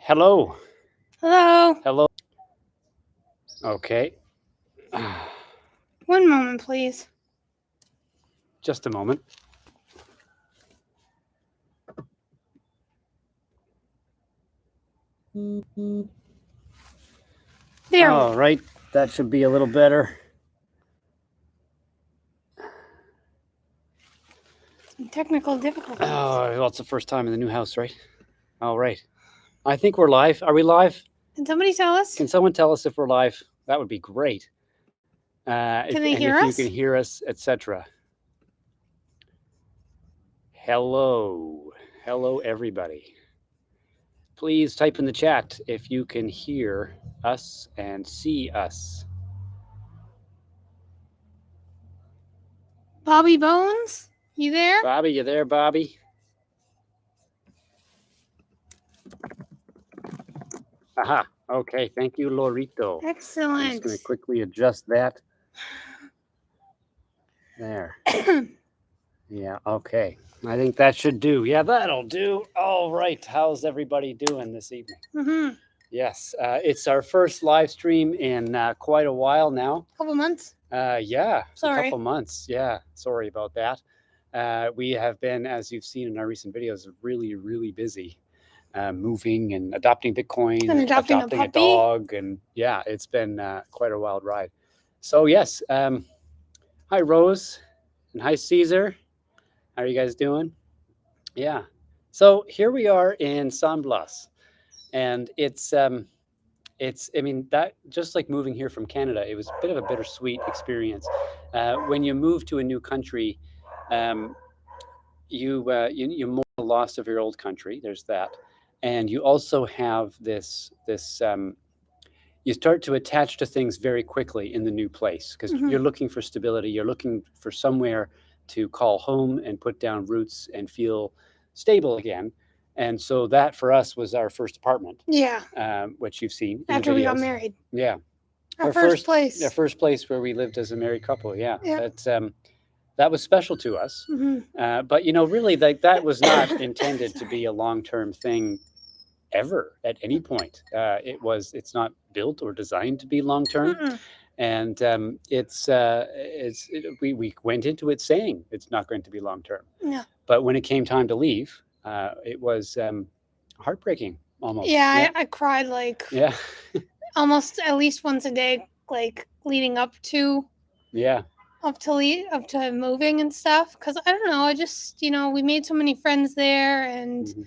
Hello. Hello. Hello. Okay. One moment, please. Just a moment. There we All go. right. That should be a little better. Some technical difficulties. Oh, well, it's the first time in the new house, right? All right. I think we're live. Are we live? Can somebody tell us? Can someone tell us if we're live? That would be great. Can they hear if you us? can hear us, etc. Hello. Hello, everybody. Please type in the chat if you can hear us and see us. Bobby Bones, you there? Bobby, you there, Bobby? Aha. Okay. Thank you, Lorito. I'm Excellent. just going to quickly adjust that. There. Yeah. Okay. I think that should do. Yeah, that'll do. All right. How's everybody doing this evening? Mm-hmm. Yes. It's our first live stream in quite a while now. Couple months. Yeah. Sorry. A couple months. Yeah. Sorry about that. We have been, as you've seen in our recent videos, really, really busy. Moving and adopting Bitcoin, And adopting a a puppy. dog, and yeah, it's been quite a wild ride. So yes, hi Rose, and hi Caesar. How are you guys doing? Yeah. So here we are in San Blas, and it's I mean that just like moving here from Canada, it was a bit of a bittersweet experience. When you move to a new country, um, you mourn the loss of your old country. There's that, and you also have this you start to attach to things very quickly in the new place because Mhm. you're looking for stability. You're looking for somewhere to call home and put down roots and feel stable again. And so that for us was our first apartment, Yeah. which you've seen in After the we videos. got married. Yeah, Our first place. our first place where we lived as a married couple. Yeah, Yeah. that was special to us. Mm-hmm. But you know, really, like that was not intended to be a long-term thing ever at any point. It's not built or designed to be long-term. Mm-mm. And we went into it saying it's not going to be long-term. Yeah. But when it came time to leave, it was heartbreaking almost. Yeah, I cried like Yeah. almost at least once a day, like leading up to Yeah. up to moving and stuff. Cause I don't know, I just we made so many friends there and Mhm.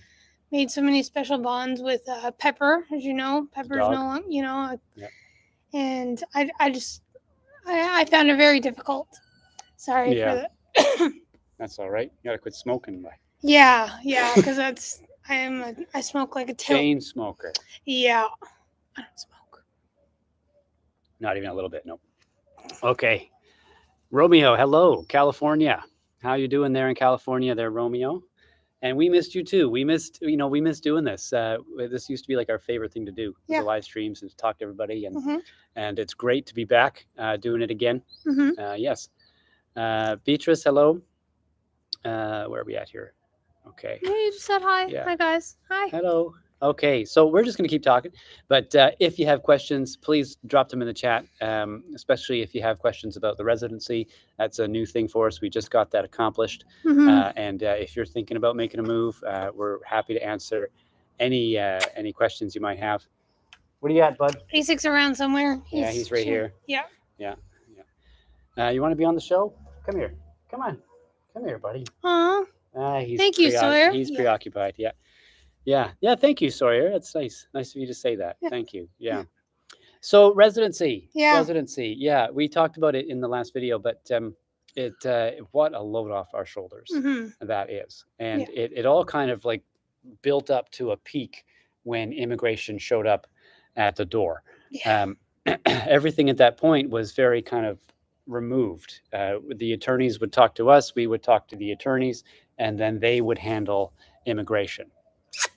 made so many special bonds with Pepper, as you know. Pepper's dog. no longer, Yep. and I found it very difficult. Sorry Yeah. for the. That's all right. You gotta quit smoking. Yeah, because I smoke like a tilt. Chain smoker. Yeah, I don't smoke. Not even a little bit. No. Okay. Romeo, hello, California. How you doing there in California there, Romeo? And we missed you too. We missed doing this. This used to be like our favorite thing to do, Yeah. the live streams and to talk to everybody. Mhm. And it's great to be back doing it again. Mhm. Yes. Beatrice, hello. Where are we at here? Okay. Yeah, you just said hi. Yeah. Hi guys. Hi. Hello. Okay, so we're just going to keep talking. But if you have questions, please drop them in the chat, especially if you have questions about the residency. That's a new thing for us. We just got that accomplished. Mhm. And if you're thinking about making a move, we're happy to answer any questions you might have. What do you got, bud? Asics around somewhere. Yeah, he's right here. Yeah. Yeah. You want to be on the show? Come here. Come on. Come here, buddy. Aw. He's Thank you, Sawyer. He's Yeah. preoccupied. Yeah. Yeah. Thank you, Sawyer. That's nice. Nice of you to say that. Yeah. Thank you. Yeah. So residency. Yeah. Residency. Yeah. We talked about it in the last video, but what a load off our shoulders Mhm. that is, and Yeah. it all kind of like built up to a peak when immigration showed up at the door. Yeah. Everything at that point was very kind of removed. The attorneys would talk to us, we would talk to the attorneys, and then they would handle immigration,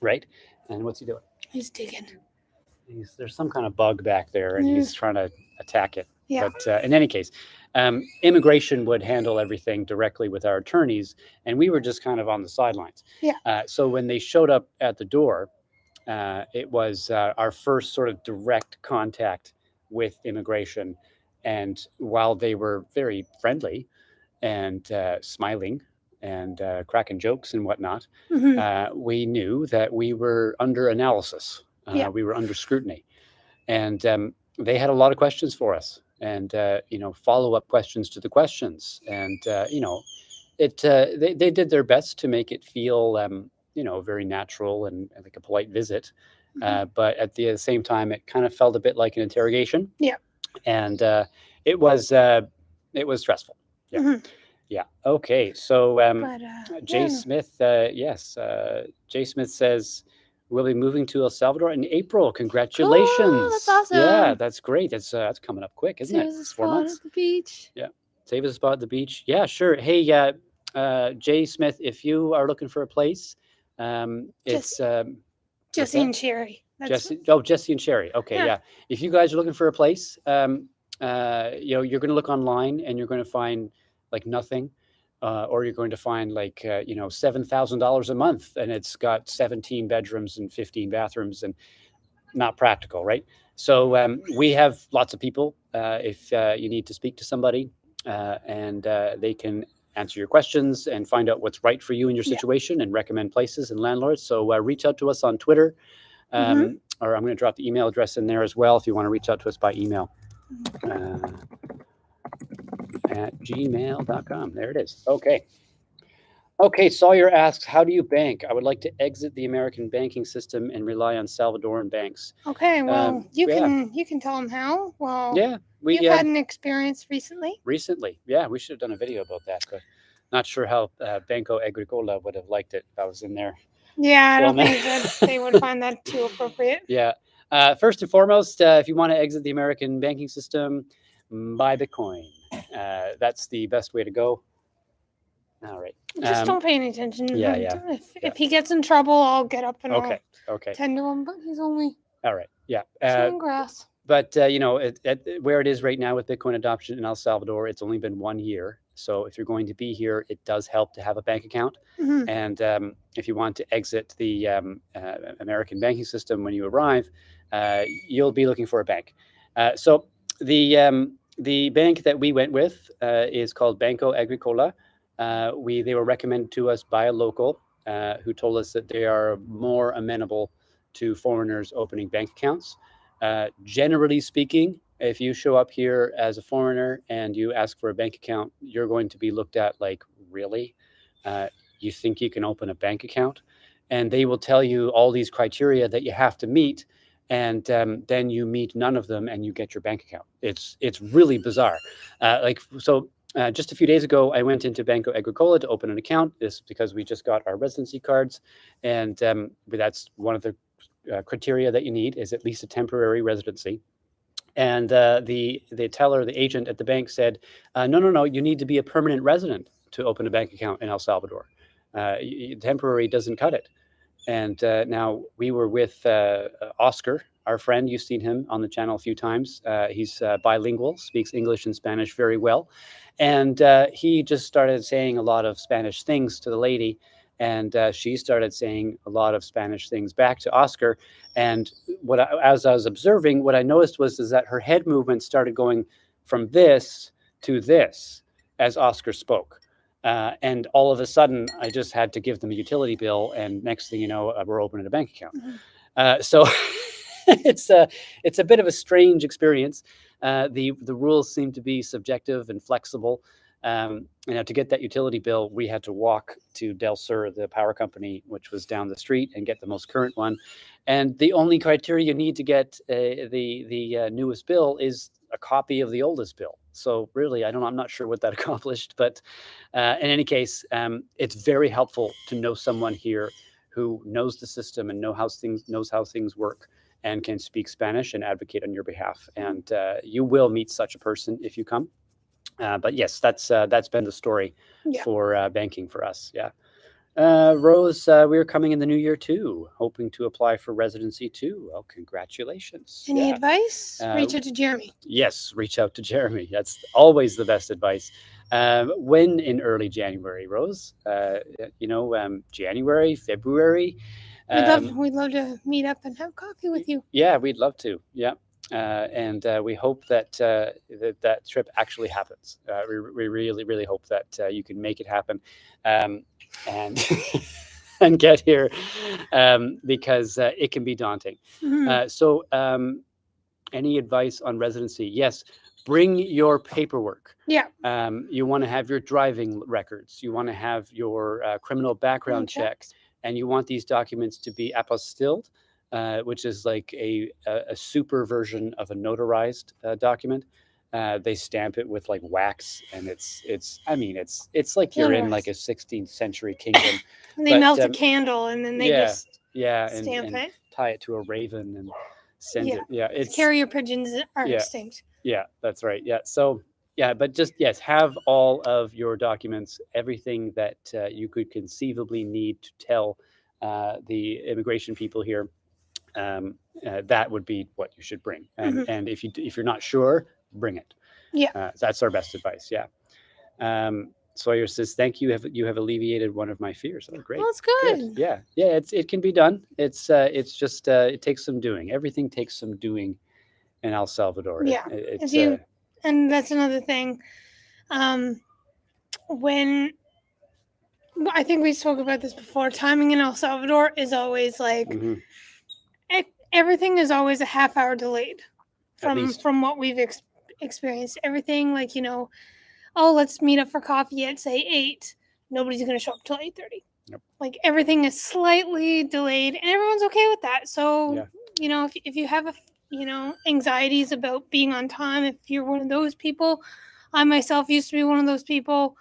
right? And what's he doing? He's digging. There's some kind of bug back there, and he's trying to attack it. Yeah. But in any case, immigration would handle everything directly with our attorneys, and we were just kind of on the sidelines. Yeah. So when they showed up at the door, It was our first sort of direct contact with immigration. And while they were very friendly and smiling and cracking jokes and whatnot, Hmm. we knew that we were under analysis. Yeah. We were under scrutiny, and they had a lot of questions for us, and follow up questions to the questions, and they did their best to make it feel very natural and like a polite visit, Hmm. but at the same time, it kind of felt a bit like an interrogation, Yeah. and it was uh, it was stressful. Yeah. Hmm. Yeah. Okay. So, But yeah, Jay no. Smith, yes, Jay Smith says we'll be moving to El Salvador in April. Cool. That's Congratulations. Yeah, awesome. that's great. That's coming up quick, isn't Save it? us a 4 spot at months. the beach. Yeah. Save us a spot at the beach. Yeah, sure. Hey, Jay Smith, if you are looking for a place, it's Jesse, what's Jesse that? and Sherry. That's Jesse. Oh, Jesse and Sherry. Okay, yeah. yeah. If you guys are looking for a place, you're going to look online and you're going to find like nothing, or you're going to find like $7,000 a month, and it's got 17 bedrooms and 15 bathrooms, and not practical, right? So we have lots of people. If you need to speak to somebody, and they can answer your questions and find out what's right for you in your Yeah. situation and recommend places and landlords. So reach out to us on Twitter, Mm-hmm. or I'm going to drop the email address in there as well if you want to reach out to us by email, at gmail.com. There it is. Okay. Okay, Sawyer asks, how do you bank? I would like to exit the American banking system and rely on Salvadoran banks. Okay. Well, you Yeah, can tell them how. Well, yeah, you've we had an experience recently. recently, yeah, we should have done a video about that, but not sure how Banco Agricola would have liked it if I was in there Yeah, I don't filming. think that they would find that too appropriate. Yeah. First and foremost, if you want to exit the American banking system, buy Bitcoin. That's the best way to go. All right. Just don't pay any attention. Yeah, yeah, If yeah. if he gets in trouble, I'll get up and Okay. I'll Okay. tend to him. But he's only All right. Yeah. chewing grass. But where it is right now with Bitcoin adoption in El Salvador, it's only been 1 year. So if you're going to be here, it does help to have a bank account. Hmm. And if you want to exit the American banking system when you arrive, you'll be looking for a bank. So the bank that we went with is called Banco Agricola. They were recommended to us by a local who told us that they are more amenable to foreigners opening bank accounts. Generally speaking, if you show up here as a foreigner and you ask for a bank account, you're going to be looked at like, really? Uh, you think you can open a bank account? And they will tell you all these criteria that you have to meet, and then you meet none of them, and you get your bank account. It's really bizarre. Just a few days ago, I went into Banco Agricola to open an account. This because we just got our residency cards, and that's one of the criteria that you need is at least a temporary residency. And the agent at the bank said, no, you need to be a permanent resident to open a bank account in El Salvador. Temporary doesn't cut it. And now we were with Oscar, our friend. You've seen him on the channel a few times. He's bilingual, speaks English and Spanish very well. And he just started saying a lot of Spanish things to the lady. And she started saying a lot of Spanish things back to Oscar. And as I was observing, what I noticed is that her head movement started going from this to this as Oscar spoke. And all of a sudden, I just had to give them a utility bill, and next thing you know, we're opening a bank account. So it's a bit of a strange experience. The rules seem to be subjective and flexible. To get that utility bill, we had to walk to Del Sur, the power company, which was down the street, and get the most current one. And the only criteria you need to get the newest bill is a copy of the oldest bill. So really, I'm not sure what that accomplished, but in any case, it's very helpful to know someone here who knows the system and knows how things work and can speak Spanish and advocate on your behalf. And you will meet such a person if you come. But yes, that's been the story Yeah. for banking for us. Yeah. Rose, we're coming in the new year too, hoping to apply for residency too. Well, congratulations. Any Yeah. advice? Reach out to Jeremy. Yes, reach out to Jeremy. That's always the best advice. When in early January, Rose? January, February. We'd love to meet up and have coffee with you. Yeah, we'd love to. Yeah. And we hope that, that trip actually happens. We really, really hope that you can make it happen, and and get here, because it can be daunting. Mhm. So, any advice on residency? Yes, bring your paperwork. Yeah. You want to have your driving records. You want to have your criminal background check, Checks. and you want these documents to be apostilled, which is like a super version of a notarized document. They stamp it with like wax, and it's I mean it's like you're in like a 16th century kingdom. They But melt a candle and then they yeah, just yeah, stamp and it. tie it to a raven and send Yeah. it. Yeah, it's Carrier pigeons are yeah, extinct. yeah, that's right. Yeah, so yeah, but just yes, have all of your documents, everything that you could conceivably need to tell the immigration people here. That would be what you should bring. And Mhm. if you're not sure, bring it. Yeah. That's our best advice. Yeah. Sawyer says, "Thank you. You have alleviated one of my fears." Oh, great. Well, that's Good. good. Yeah. Yeah. It can be done. It's just it takes some doing. Everything takes some doing in El Salvador. Yeah. If It's you, and that's another thing. When I think we spoke about this before, timing in El Salvador is always like mhm, everything is always a half hour delayed at from least. from what we've experienced. Everything like oh, let's meet up for coffee at say 8. Nobody's gonna show up till 8:30. Yep. Like everything is slightly delayed, and everyone's okay with that. So Yeah. if you have anxieties about being on time, if you're one of those people, I myself used to be one of those people.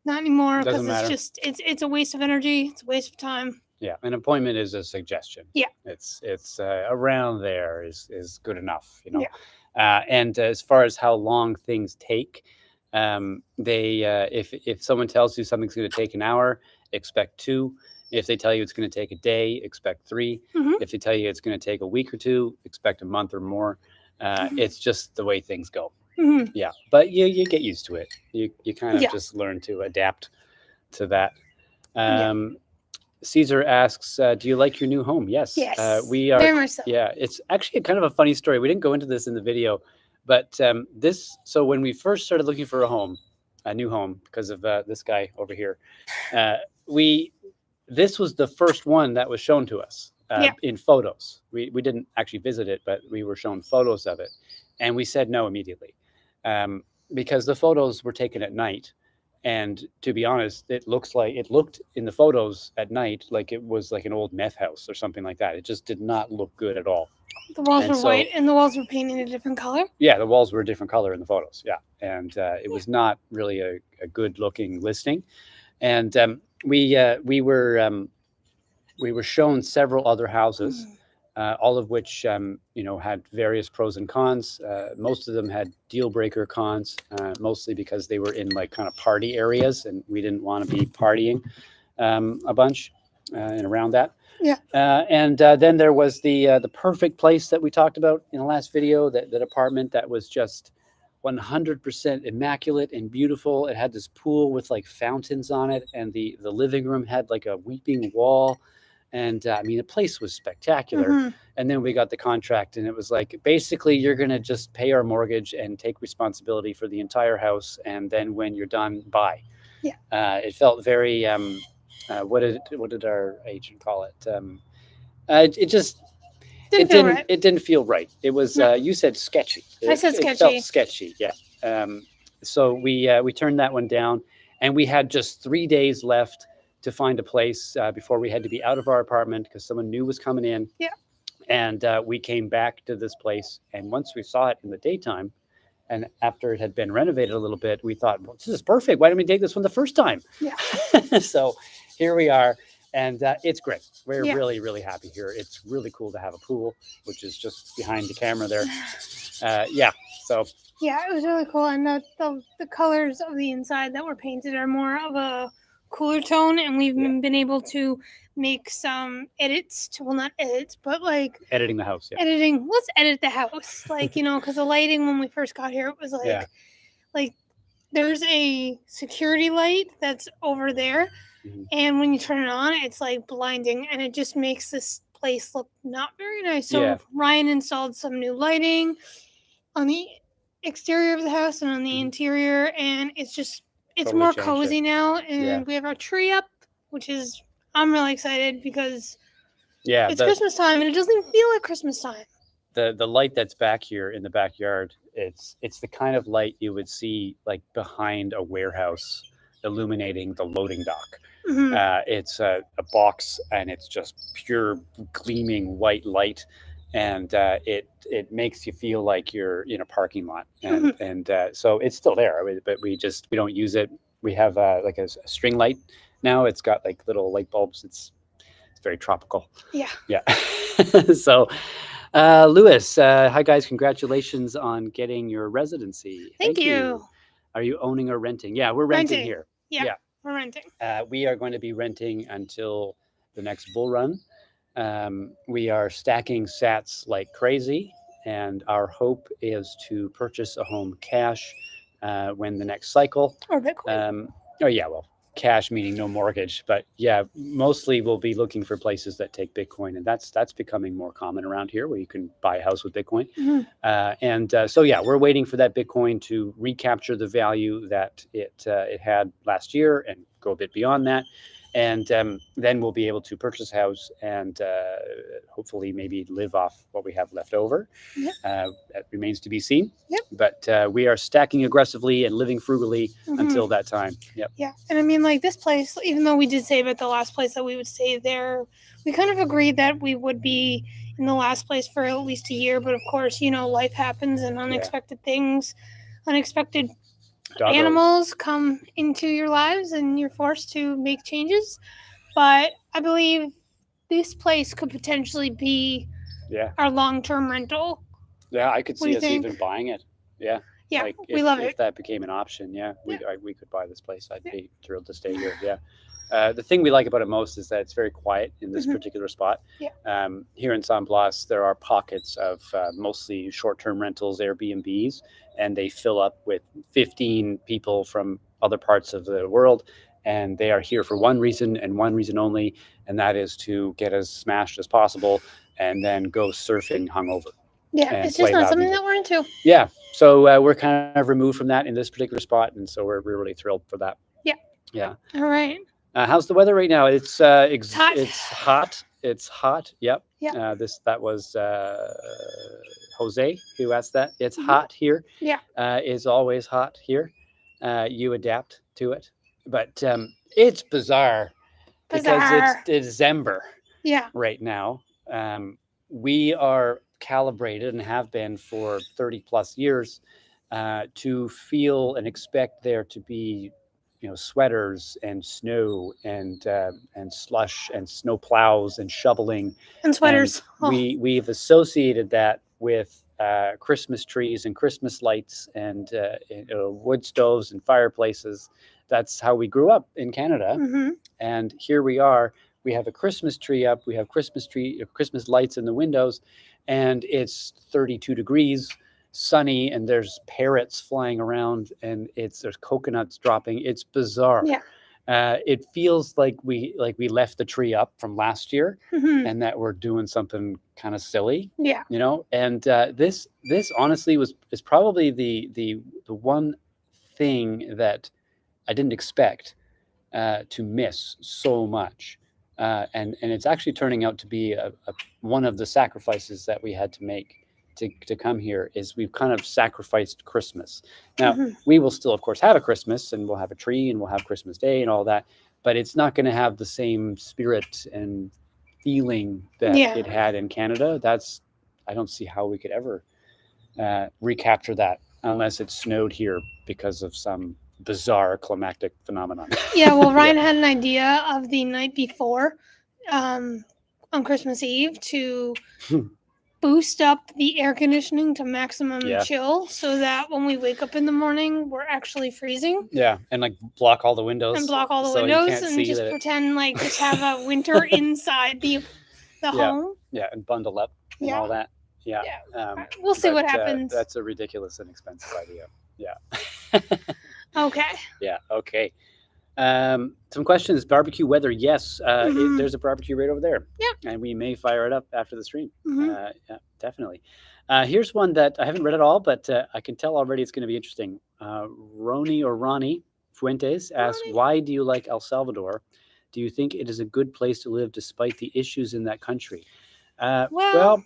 Not anymore because Doesn't matter. it's a waste of energy. It's a waste of time. Yeah. An appointment is a suggestion. Yeah. It's around there is good enough. Yeah. And as far as how long things take, they if someone tells you something's going to take an hour, expect 2. If they tell you it's going to take a day, expect 3. Mhm. If they tell you it's going to take a week or 2, expect a month or more. It's just the way things go. Mhm. Yeah, but you get used to it. You kind of Yeah. just learn to adapt to that. Yeah. Caesar asks, "Do you like your new home?" Yes, Yes. we are. Very much so. Yeah, it's actually kind of a funny story. We didn't go into this in the video, but this. So when we first started looking for a new home, because of this guy over here, uh, we this was the first one that was shown to us Yeah. in photos. We didn't actually visit it, but we were shown photos of it, and we said no immediately, because the photos were taken at night. And to be honest, it looked in the photos at night like it was like an old meth house or something like that. It just did not look good at all. The walls And were white, and the walls were painted a different color. Yeah, the walls were a different color in the photos. Yeah, and it was not really a good looking listing. And we were shown several other houses, all of which had various pros and cons. Most of them had deal breaker cons, mostly because they were in like kind of party areas, and we didn't want to be partying a bunch and around that. Yeah. And then there was the perfect place that we talked about in the last video, that apartment that was just 100% immaculate and beautiful. It had this pool with like fountains on it, and the living room had like a weeping wall. And I mean, the place was spectacular. Mhm. And then we got the contract, and it was like, basically, you're going to just pay our mortgage and take responsibility for the entire house. And then when you're done, buy. Yeah. It felt very, what did our agent call it? It just, it didn't feel right. It was, No. you said sketchy. I said It felt sketchy. sketchy. Yeah. So we turned that one down, and we had just 3 days left to find a place before we had to be out of our apartment because someone new was coming in. Yeah. And we came back to this place, and once we saw it in the daytime, and after it had been renovated a little bit, we thought, well, this is perfect. Why didn't we take this one the first time? Yeah. So here we are, and it's great. We're Yeah. really, really happy here. It's really cool to have a pool, which is just behind the camera there. Yeah. So Yeah, it was really cool, and the colors of the inside that were painted are more of a cooler tone, and we've been able to make some edits to, well, not edits, but like editing the house. Yeah. editing. Let's edit the house, like because the lighting when we first got here, it was like Yeah. like there's a security light that's over there, Mhm. and when you turn it on, it's like blinding, and it just makes this place look not very nice. Yeah. So Ryan installed some new lighting on the exterior of the house and on the Mhm. interior, and it's Totally more changed it. cozy now. Yeah. And we have our tree up, which is I'm really excited because Yeah. it's Christmas time and it doesn't even feel like Christmas time. The light that's back here in the backyard, it's the kind of light you would see like behind a warehouse illuminating the loading dock. Hmm. It's a box, and it's just pure gleaming white light, and it makes you feel like you're in a parking lot, Hmm. and so it's still there, but we don't use it. We have like a string light now. It's got like little light bulbs. It's very tropical. Yeah. Yeah. So, Lewis, hi guys. Congratulations on getting your residency. Thank Thank you. you. Are you owning or renting? Yeah, we're renting Renting. here. Yeah, Yeah. we're renting. We are going to be renting until the next bull run. We are stacking sats like crazy, and our hope is to purchase a home cash when the next cycle. Or Bitcoin. Oh yeah, well, cash meaning no mortgage, but yeah, mostly we'll be looking for places that take Bitcoin, and that's becoming more common around here, where you can buy a house with Bitcoin. Mhm. And so yeah, we're waiting for that Bitcoin to recapture the value that it had last year and go a bit beyond that. And then we'll be able to purchase a house and hopefully maybe live off what we have left over. Yep. That remains to be seen. Yep. But we are stacking aggressively and living frugally until that time. Yep. Yeah, and I mean, like this place, even though we did say about the last place that we would stay there, we kind of agreed that we would be in the last place for at least a year. But of course, life happens and unexpected things, unexpected Doggos. animals come into your lives, and you're forced to make changes. But I believe this place could potentially be Yeah. our long-term rental. Yeah, I could What do see you us think? even buying it. Yeah. Yeah, Like we if, love if it. that became an option, yeah, Yeah. we could buy this place. I'd Yeah. be thrilled to stay here. Yeah. The thing we like about it most is that it's very quiet in this Mhm. particular spot. Yeah. Here in San Blas, there are pockets of mostly short-term rentals, Airbnbs, and they fill up with 15 people from other parts of the world, and they are here for one reason and one reason only, and that is to get as smashed as possible and then go surfing hungover. Yeah, And it's just play not loud something music. that we're into. Yeah, so we're kind of removed from that in this particular spot, and so we're really thrilled for that. Yeah. Yeah. All right. How's the weather right now? It's hot. it's hot. It's hot. Yep. Yeah. That was Jose who asked that. It's Mhm. hot here. Yeah. It's always hot here. You adapt to it, but it's bizarre because it's Bizarre. December Yeah. right now. We are calibrated and have been for 30 plus years to feel and expect there to be, sweaters and snow and slush and snow plows and shoveling. And sweaters. And we've associated that with Christmas trees and Christmas lights and wood stoves and fireplaces. That's how we grew up in Canada. Mm-hmm. And here we are. We have a Christmas tree up. We have Christmas lights in the windows, and it's 32 degrees, sunny, and there's parrots flying around, and there's coconuts dropping. It's bizarre. Yeah. It feels like we left the tree up from last year, Mm-hmm. and that we're doing something kind of silly. Yeah. And this honestly is probably the one thing that I didn't expect to miss so much. And it's actually turning out to be one of the sacrifices that we had to make to come here. Is we've kind of sacrificed Christmas. Now, Mm-hmm. we will still, of course, have a Christmas, and we'll have a tree, and we'll have Christmas Day and all that, but it's not going to have the same spirit and feeling that Yeah. it had in Canada. I don't see how we could ever recapture that unless it snowed here because of some bizarre climactic phenomenon. Yeah. Well, Ryan had an idea of the night before, on Christmas Eve, to boost up the air conditioning to maximum Yeah. chill, so that when we wake up in the morning, we're actually freezing. Yeah, and like block all the windows. And block all the so you windows can't and see just that pretend like just have a winter inside the Yeah. home. Yeah, and bundle up and Yeah. all that. Yeah. Yeah. We'll see what happens. That's a ridiculous and expensive idea. Yeah. Okay. Yeah. Okay. Some questions. Barbecue weather. Yes, Mhm. there's a barbecue right over there, Yep. and we may fire it up after the stream. Mhm. Yeah, definitely. Here's one that I haven't read at all, but I can tell already it's going to be interesting. Roni or Ronnie Fuentes asks, Ronnie. "Why do you like El Salvador? Do you think it is a good place to live despite the issues in that country?" Well, Well, do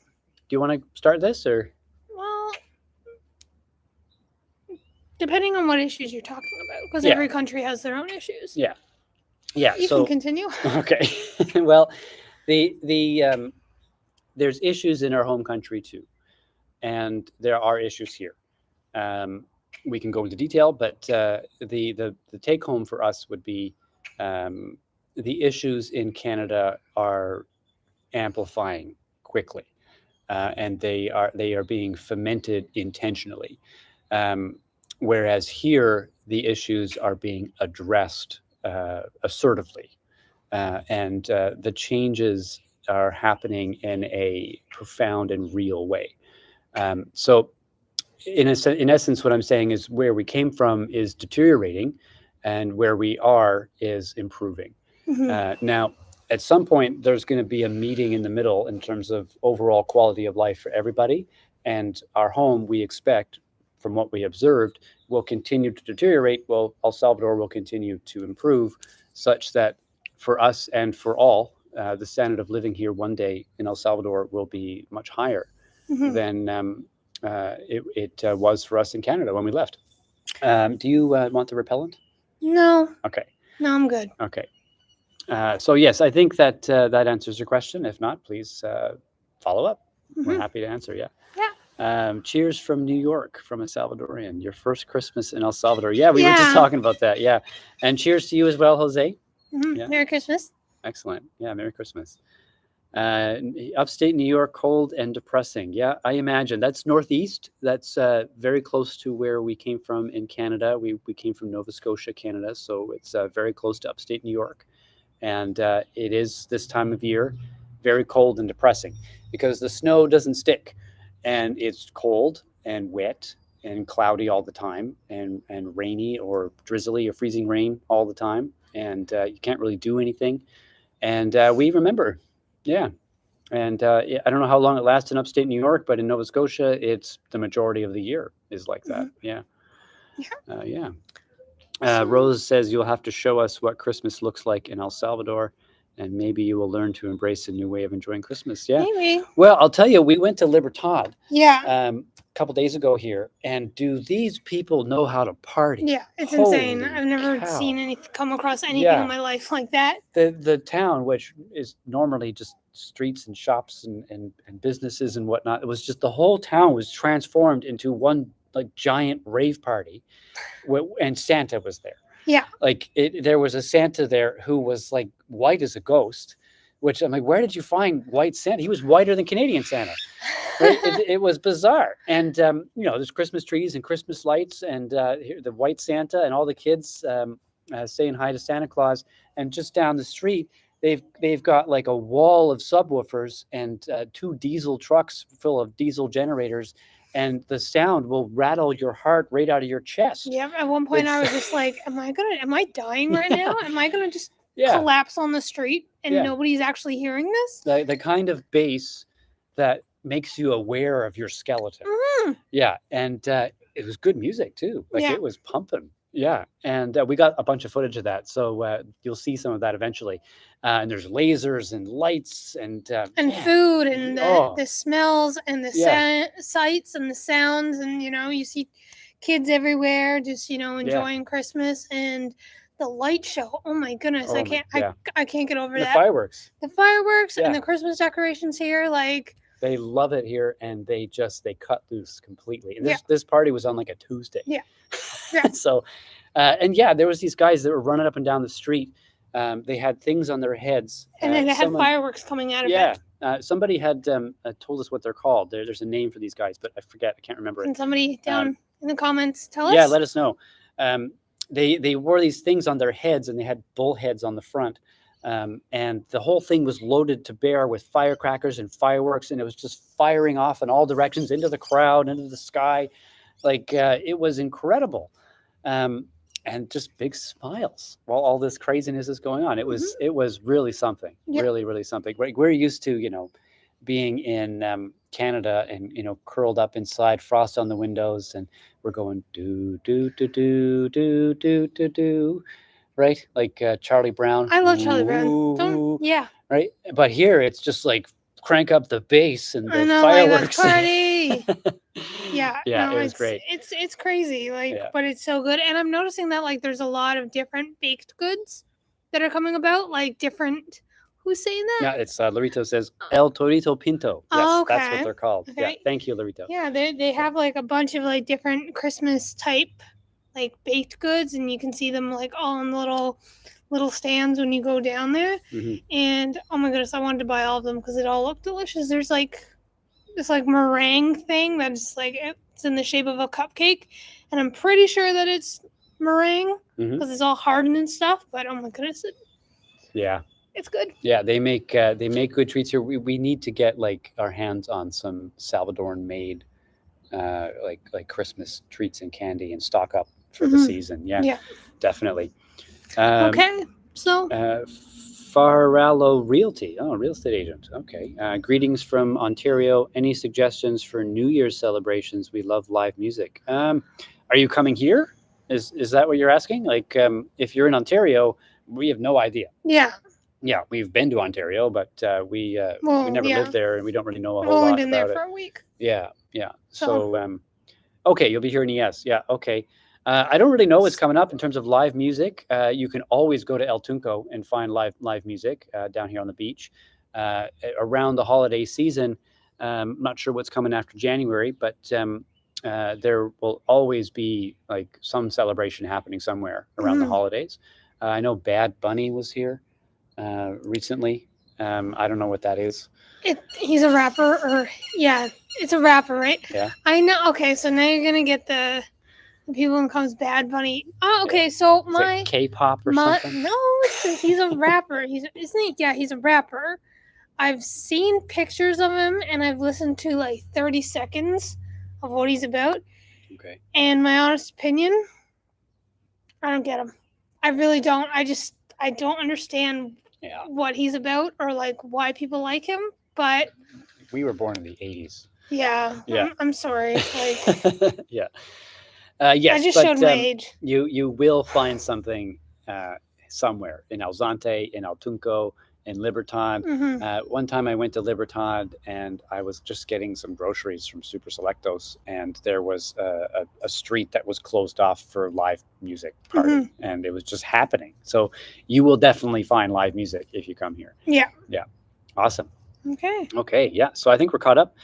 you want to start this or? well, depending on what issues you're talking about, because Yeah, every country has their own issues. yeah, yeah. You can So, continue. okay. Well, the there's issues in our home country too, and there are issues here. Um, we can go into detail, but the take home for us would be um, the issues in Canada are amplifying quickly, and they are being fomented intentionally. Um, Whereas here, the issues are being addressed assertively, and the changes are happening in a profound and real way. So, in essence, what I'm saying is where we came from is deteriorating, and where we are is improving. Mhm. Now, at some point, there's going to be a meeting in the middle in terms of overall quality of life for everybody. And our home, we expect, from what we observed, will continue to deteriorate. Well, El Salvador will continue to improve, such that for us and for all, the standard of living here one day in El Salvador will be much higher Mhm. than it was for us in Canada when we left. Do you want the repellent? No, Okay. no, I'm good. Okay. So yes, I think that that answers your question. If not, please follow up. We're Mhm. happy to answer. Yeah. Yeah. Cheers from New York, from a Salvadorian. Your first Christmas in El Salvador. Yeah, we were just Yeah. talking about that. Yeah, and cheers to you as well, Jose. Yeah, Merry Christmas. excellent. Yeah, Merry Christmas. Upstate New York, cold and depressing. Yeah, I imagine that's northeast. That's very close to where we came from in Canada. We came from Nova Scotia, Canada, so it's very close to upstate New York, and it is this time of year very cold and depressing because the snow doesn't stick, and it's cold and wet and cloudy all the time, and rainy or drizzly or freezing rain all the time, and you can't really do anything. And we remember, yeah. And I don't know how long it lasts in upstate New York, but in Nova Scotia, it's the majority of the year is like that. Mhm. Yeah, Yeah. yeah. So Rose says you'll have to show us what Christmas looks like in El Salvador, and maybe you will learn to embrace a new way of enjoying Christmas. Yeah. maybe. Well, I'll tell you, we went to Libertad Yeah. a couple days ago here, and do these people know how to party? Yeah. It's insane. Holy I've never cow! seen any come across anything in Yeah, my life like that. the town, which is normally just streets and shops and businesses and whatnot, it was just the whole town was transformed into one like giant rave party, and Santa was there. Yeah. Like there was a Santa there who was like white as a ghost, which I'm like, where did you find white Santa? He was whiter than Canadian Santa. Right? It was bizarre, and there's Christmas trees and Christmas lights, and the white Santa and all the kids saying hi to Santa Claus, and just down the street. They've got like a wall of subwoofers and two diesel trucks full of diesel generators, and the sound will rattle your heart right out of your chest. Yeah. At one point, I It's was just like, "Am I dying right yeah, now? Am I gonna just yeah, collapse on the street and yeah. nobody's actually hearing this?" The kind of bass that makes you aware of your skeleton. Mhm. Yeah, and it was good music too. Like Yeah. it was pumping. Yeah, and we got a bunch of footage of that, so you'll see some of that eventually. And there's lasers and lights, and And man, food and oh the smells and the yeah, sights and the sounds, and you see kids everywhere just yeah. enjoying Christmas, and the light show. Oh my goodness, Oh my, yeah. I can't get over And the that. fireworks. The fireworks and Yeah, the Christmas decorations here, like, they love it here, and they cut loose completely. And yeah, this party was on like a Tuesday. yeah, yeah. So and yeah, there was these guys that were running up and down the street. They had things on their heads. And then it had Someone, fireworks coming out of yeah, it. somebody had told us what they're called. There's a name for these guys, but I forget. I can't remember it. Can somebody down in the comments tell Yeah, us? let us know. Um, they wore these things on their heads, and they had bull heads on the front. And the whole thing was loaded to bear with firecrackers and fireworks, and it was just firing off in all directions into the crowd, into the sky. Like it was incredible. Um, and just big smiles while all this craziness is going on. Hmm. It was really something, Yeah, really, really something. We're used to, being in Canada and curled up inside, frost on the windows, and we're going do do do do do do do do, right? Like Charlie Brown, I love Charlie Brown. Don't. ooh, Yeah, right? But here it's just like crank up the bass and I the know. Like, let's fireworks. party. Yeah, Yeah, no, it was great. it's crazy. Like, Yeah. but it's so good. And I'm noticing that like there's a lot of different baked goods that are coming about. Like different. Who's saying that? Yeah, it's Larito says El Torito Pinto. Oh, Yes, that's what okay. they're called. Yeah, Okay. thank you, Larito. Yeah, they Yeah. have like a bunch of like different Christmas type like baked goods, and you can see them like all in little stands when you go down there. Hmm. And oh my goodness, I wanted to buy all of them because it all looked delicious. There's like this like meringue thing that's like it's in the shape of a cupcake, and I'm pretty sure that it's meringue Hmm. because it's all hardened and stuff. But oh my goodness, Yeah, it's good. yeah, they make good treats here. We need to get like our hands on some Salvadoran made like Christmas treats and candy and stock up for the Hmm. season. Yeah, Yeah. definitely. Um, Okay. So uh, Farallo Realty. Oh, real estate agent. Okay. Greetings from Ontario. Any suggestions for New Year's celebrations? We love live music. Are you coming here? Is that what you're asking? Like, if you're in Ontario, we have no idea. yeah. Yeah, we've been to Ontario, but we Well, never yeah. lived there, and we don't really know a I've whole only lot been there about for it. a week, Yeah, yeah. so. So, okay, you'll be here in ES. Yeah, okay. I don't really know what's coming up in terms of live music. You can always go to El Tunco and find live music down here on the beach around the holiday season. Not sure what's coming after January, but there will always be like some celebration happening somewhere around the Mhm. holidays. I know Bad Bunny was here recently. I don't know what that is. He's a rapper, or yeah, it's a rapper, right? Yeah, I know. Okay, so now you're gonna get the people who comes Bad Bunny. Oh, yeah. okay. So Is it my K-pop or my something? no, he's a rapper. He's isn't he? Yeah, he's a rapper. I've seen pictures of him, and I've listened to like 30 seconds of what he's about. Okay. And my honest opinion, I don't get him. I really don't. I don't understand Yeah, what he's about or like why people like him. But we were born in the 80s. yeah, Yeah. I'm sorry. Like Yeah. I Yes, just but showed my age. you will find something uh, somewhere in Alzante, in El Tunco, in Libertad. Hmm. One time I went to Libertad and I was just getting some groceries from Super Selectos, and there was a street that was closed off for live music Hmm. party, and it was just happening. So you will definitely find live music if you come here. Yeah. Yeah. Awesome. Okay. Okay. Yeah. So I think we're caught up.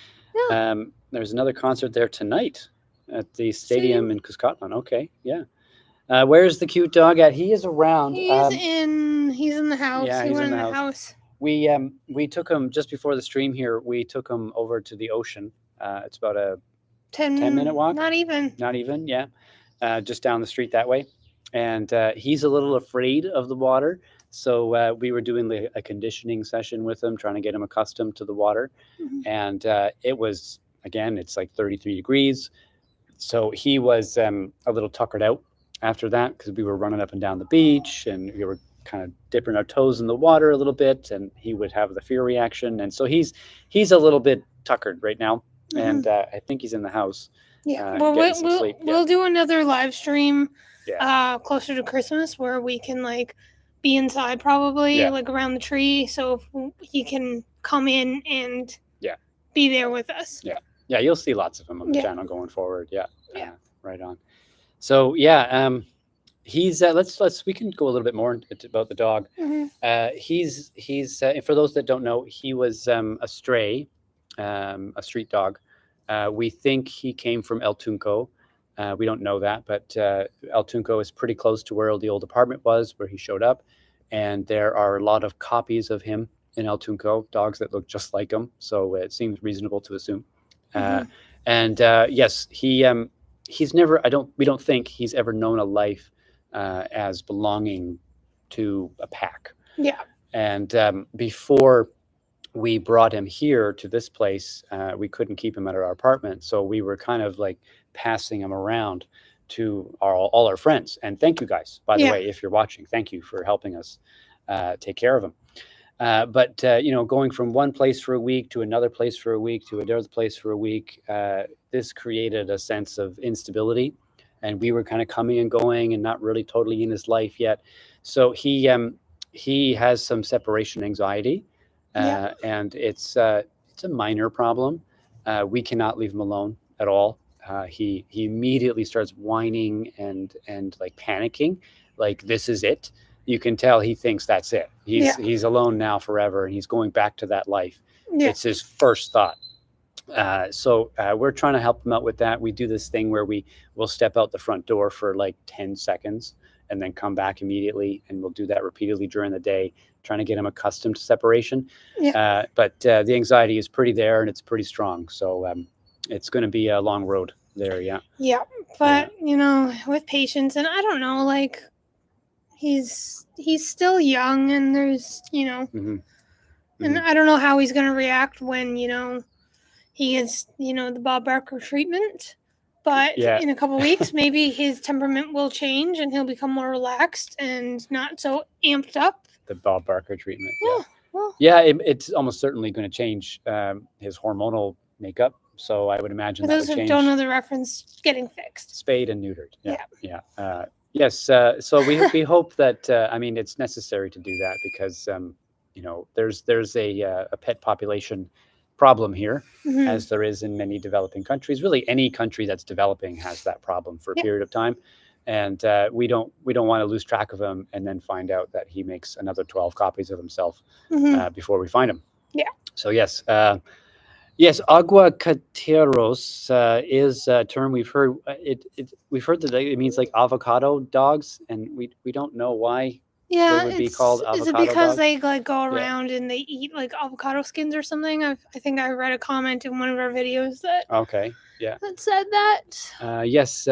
Yeah. There's another concert there tonight at the Stadium. stadium in Cuscatlan. Okay, yeah. Where's the cute dog at? He is around. He's in the house. Yeah, He he's went in in the the house. house. We took him just before the stream here. We took him over to the ocean. It's about a 10-minute walk. Not even. Not even, yeah. Just down the street that way. And he's a little afraid of the water. So we were doing a conditioning session with him, trying to get him accustomed to the water. Mhm. And it was, again, it's like 33 degrees. So he was a little tuckered out after that because we were running up and down the beach and we were kind of dipping our toes in the water a little bit, and he would have the fear reaction. And so he's a little bit tuckered right now, and Mhm. I think he's in the house Yeah. Well, getting some sleep. Yeah, we'll do another live stream, yeah, closer to Christmas where we can like be inside probably yeah, like around the tree, so he can come in and yeah, be there with us. yeah, yeah. You'll see lots of him on the Yeah. channel going forward. Yeah, Yeah. right on. So yeah, he's let's we can go a little bit more about the dog. Hmm. He's for those that don't know, he was a stray, a street dog. We think he came from El Tunco. We don't know that, but El Tunco is pretty close to where the old apartment was, where he showed up, and there are a lot of copies of him in El Tunco, dogs that look just like him. So it seems reasonable to assume. Uh, Hmm. and yes, he's never. We don't think he's ever known a life as belonging to a pack. Yeah. And before we brought him here to this place, we couldn't keep him at our apartment, so we were kind of like passing him around to all our friends. And thank you guys, by the Yeah. way, if you're watching. Thank you for helping us take care of them. But going from one place for a week to another place for a week to another place for a week, this created a sense of instability, and we were kind of coming and going and not really totally in his life yet. So he has some separation anxiety, Yeah. and it's a minor problem. We cannot leave him alone at all. He immediately starts whining and like panicking, like this is it. You can tell he thinks that's it. Yeah. He's alone now forever, and he's going back to that life. Yeah. It's his first thought. So we're trying to help him out with that. We do this thing where we will step out the front door for like 10 seconds and then come back immediately, and we'll do that repeatedly during the day, trying to get him accustomed to separation. Yeah. But the anxiety is pretty there, and it's pretty strong. So it's going to be a long road there. Yeah. Yeah. But with patience, and I don't know, like he's still young, and there's Mm-hmm. and I don't know how he's gonna react when he gets the Bob Barker treatment. But Yeah. in a couple weeks, maybe his temperament will change and he'll become more relaxed and not so amped up. The Bob Barker treatment. Yeah. Well, Yeah, it's almost certainly going to change his hormonal makeup. So I would imagine for that those would who change. don't know the reference, getting fixed. Spayed and neutered. Yeah. Yeah. Yeah. Yes. So we hope that it's necessary to do that because there's a pet population problem here, Mhm. as there is in many developing countries. Really, any country that's developing has that problem for a Yeah. period of time, and we don't want to lose track of him and then find out that he makes another 12 copies of himself Mhm. before we find him. Yeah. So yes. Yes, aguacateros is a term we've heard. We've heard that it means like avocado dogs, and we don't know why Yeah, they would be called is it avocado because dogs. they like go around and they eat like avocado skins or something? I think I read a comment in one of our videos that Okay, yeah. said that. Yes.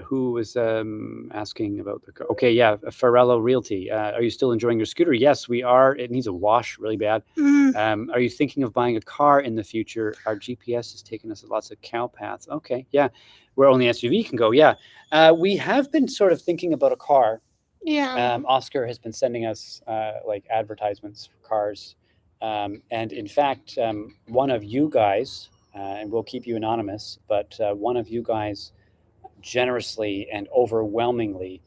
Who was asking about the? Okay, yeah, Farello Realty. Are you still enjoying your scooter? Yes, we are. It needs a wash really bad. Mm. Are you thinking of buying a car in the future? Our GPS is taking us to lots of cow paths. Okay, yeah, where only SUV can go. Yeah, we have been sort of thinking about a car. Yeah. Oscar has been sending us like advertisements for cars, and in fact, one of you guys, and we'll keep you anonymous, but one of you guys generously and overwhelmingly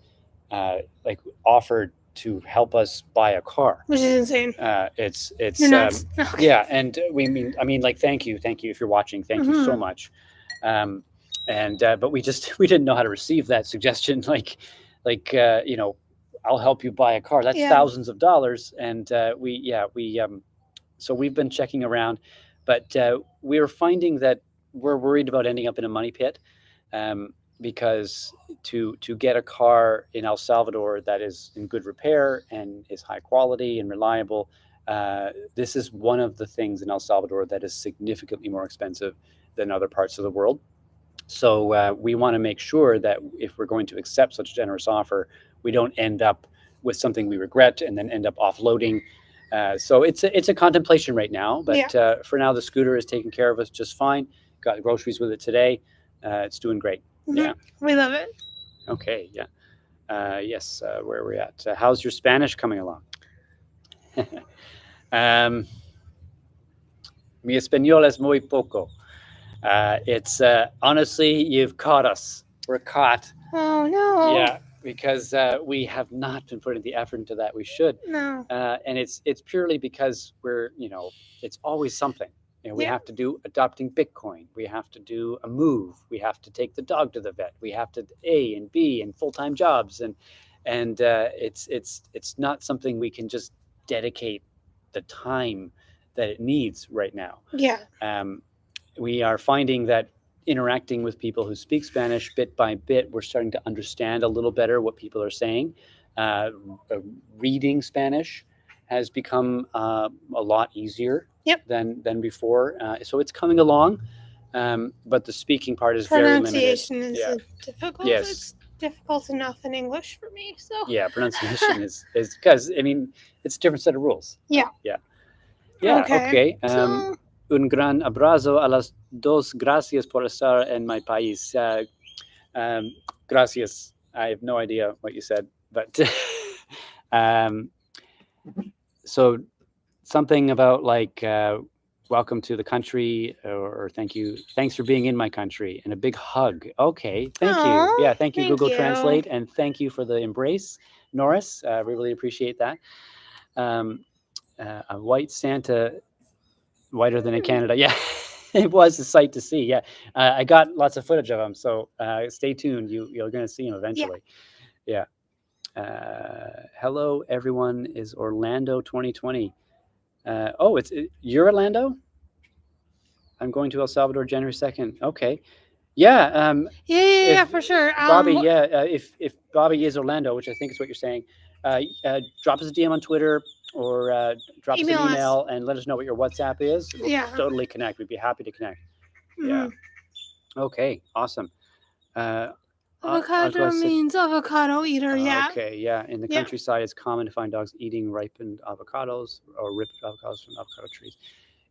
like offered to help us buy a car. Which is insane. It's You're nuts. Okay. yeah, and like thank you if you're watching, thank you so Mhm. much. And but we didn't know how to receive that suggestion. Like I'll help you buy a car. That's Yeah. thousands of dollars, and so we've been checking around, but we're finding that we're worried about ending up in a money pit. Because to get a car in El Salvador that is in good repair and is high quality and reliable, this is one of the things in El Salvador that is significantly more expensive than other parts of the world. So we want to make sure that if we're going to accept such a generous offer, we don't end up with something we regret and then end up offloading. So it's a contemplation right now, but for now the scooter is taking care of us just fine. Got groceries with it today. It's doing great. Mhm. Yeah. We love it. Okay. Yeah. Yes. Where are we at? How's your Spanish coming along? Mi español es muy poco. It's honestly, you've caught us. We're caught. Oh no. Yeah, because we have not been putting the effort into that we should. No. And it's purely because we're it's always something. We Yeah. have to do adopting Bitcoin. We have to do a move. We have to take the dog to the vet. We have to A and B and full-time jobs, and it's not something we can just dedicate the time that it needs right now. Yeah. We are finding that interacting with people who speak Spanish bit by bit, we're starting to understand a little better what people are saying. Reading Spanish has become a lot easier than before. So it's coming along, but the speaking part is very limited. Pronunciation is difficult. Yes. It's difficult enough in English for me. So Yeah, pronunciation is because it's a different set of rules. Yeah. Yeah. Yeah. Okay. So Un gran abrazo a las dos. Gracias por estar en mi país. Gracias. I have no idea what you said, but um, so something about like welcome to the country, or thank you, thanks for being in my country, and a big hug. Okay, thank you. Oh, Yeah, thank you, thank Google you. Translate, and thank you for the embrace, Norris. We really appreciate that. Um, a white Santa, whiter than in Canada. Yeah, it was a sight to see. Yeah, I got lots of footage of him, so stay tuned. You're going to see him Yeah. eventually. Yeah. Hello, everyone. Is Orlando 2020? Oh, you're Orlando. I'm going to El Salvador January 2nd. Okay. Yeah. Yeah, If for sure. Bobby, yeah, if Bobby is Orlando, which I think is what you're saying, drop us a DM on Twitter, or drop us an Email us. email and let us know what your WhatsApp is. We'll Yeah. totally connect. We'd be happy to connect. Yeah. Mhm. Okay. Awesome. Uh, Avocado means avocado eater. Yeah. Okay, yeah. In the Yeah. countryside, it's common to find dogs eating ripened avocados or ripped avocados from avocado trees.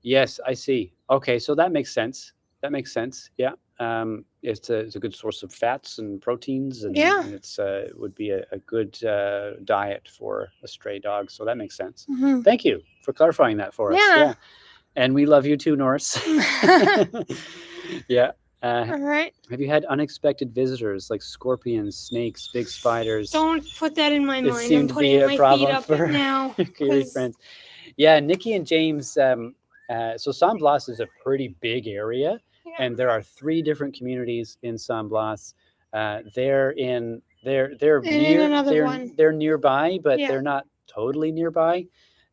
Yes, I see. Okay, so that makes sense. That makes sense. Yeah. It's a good source of fats and proteins, Yeah. and it would be a good diet for a stray dog. So that makes sense. Mhm. Thank you for clarifying that for us. Yeah. Yeah, and we love you too, Norris. Yeah. All right. Have you had unexpected visitors like scorpions, snakes, big spiders? Don't put that in my It mind. I'm seemed to be putting a my feet problem up for now. your Kiwi friends. Yeah, Nikki and James. So San Blas is a pretty big area, Yeah. and there are 3 different communities in San Blas. They're And in near another one. they're nearby, but Yeah. they're not totally nearby.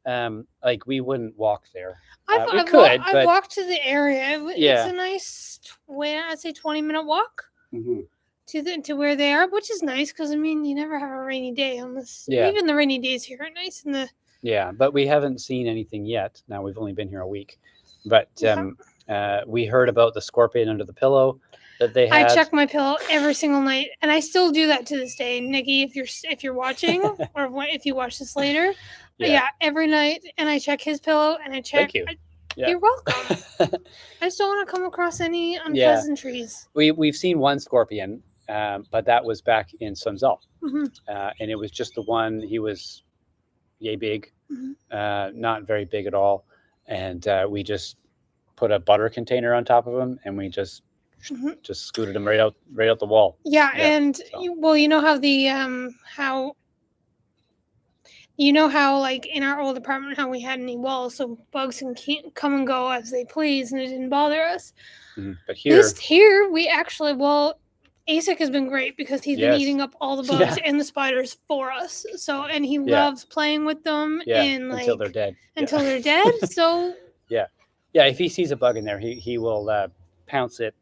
Like we wouldn't walk there. We I've could, I've but walked to the area. It's yeah. a nice, I'd say 20-minute walk Mhm. to where they are, which is nice because I mean you never have a rainy day unless Yeah. even the rainy days here are nice in the Yeah, but we haven't seen anything yet. Now we've only been here a week, but we heard about the scorpion under the pillow that they I had. check my pillow every single night, and I still do that to this day, Nikki. If you're watching, or if you watch this later, yeah, every night, and I check his pillow, and I check. Thank you. You're welcome. I just don't want to come across any Yeah. unpleasantries. We've seen one scorpion, but that was back in Sunzal, Mhm. And it was just the one. He was yay big, Mhm. not very big at all, and we just put a butter container on top of him, and we just Mhm. scooted him right out the wall. Yeah, Yeah, and so. you know how the like in our old apartment how we had any walls so bugs can come and go as they please and it didn't bother us. But here We actually ASIC has been great because he's been Yes. eating up all the bugs Yeah. and the spiders for us. So and he Yeah. loves playing with them Yeah, and until they're dead. until they're dead. So yeah, if he sees a bug in there, he will pounce it,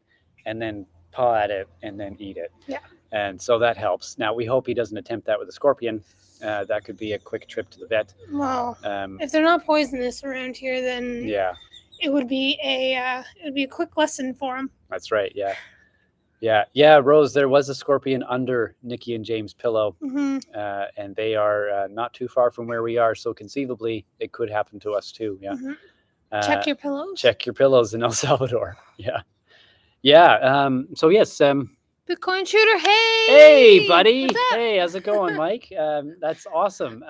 and then paw at it, and then eat it. Yeah. And so that helps. Now we hope he doesn't attempt that with a scorpion. That could be a quick trip to the vet. well, if they're not poisonous around here, then Yeah, it would be a quick lesson for him. that's right. Yeah, Rose. There was a scorpion under Nikki and James' pillow, Mhm. and they are not too far from where we are. So conceivably, it could happen to us too. Yeah. Mhm. Check your pillows. Check your pillows in El Salvador. Yeah. So yes. Bitcoin shooter, Hey, buddy. What's up? Hey, how's it going, Mike? That's awesome.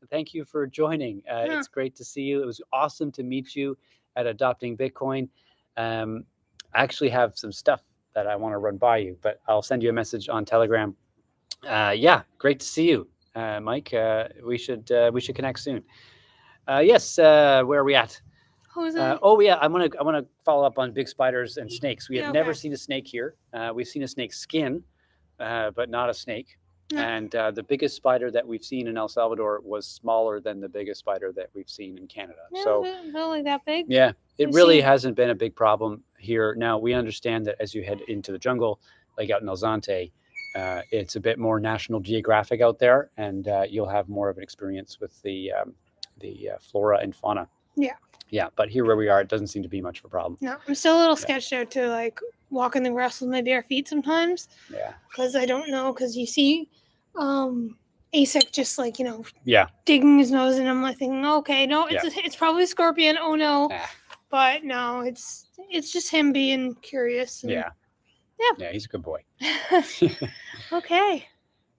Thank you for joining. It's great to see you. It was awesome to meet you at Adopting Bitcoin. I actually have some stuff that I want to run by you, but I'll send you a message on Telegram. Yeah, great to see you, Mike. We should connect soon. Yes, where are we at? Who's that? Oh yeah, I want to follow up on big spiders and snakes. We have Yeah, never okay. seen a snake here. We've seen a snake skin, but not a snake. No. And the biggest spider that we've seen in El Salvador was smaller than the biggest spider that we've seen in Canada. Yeah, So not like that big. yeah, it We've really seen- hasn't been a big problem here. Now we understand that as you head into the jungle, like out in El Zante, it's a bit more National Geographic out there, and you'll have more of an experience with the flora and fauna. Yeah, but here where we are, it doesn't seem to be much of a problem. No, I'm still a little sketched out to like walk in the grass with my bare feet sometimes. Yeah. Because I don't know, because you see, ASIC just like Yeah. digging his nose, and I'm like thinking, okay, no, it's probably a scorpion. Oh no, but no, it's just him being curious. And, Yeah. Yeah, he's a good boy. Okay.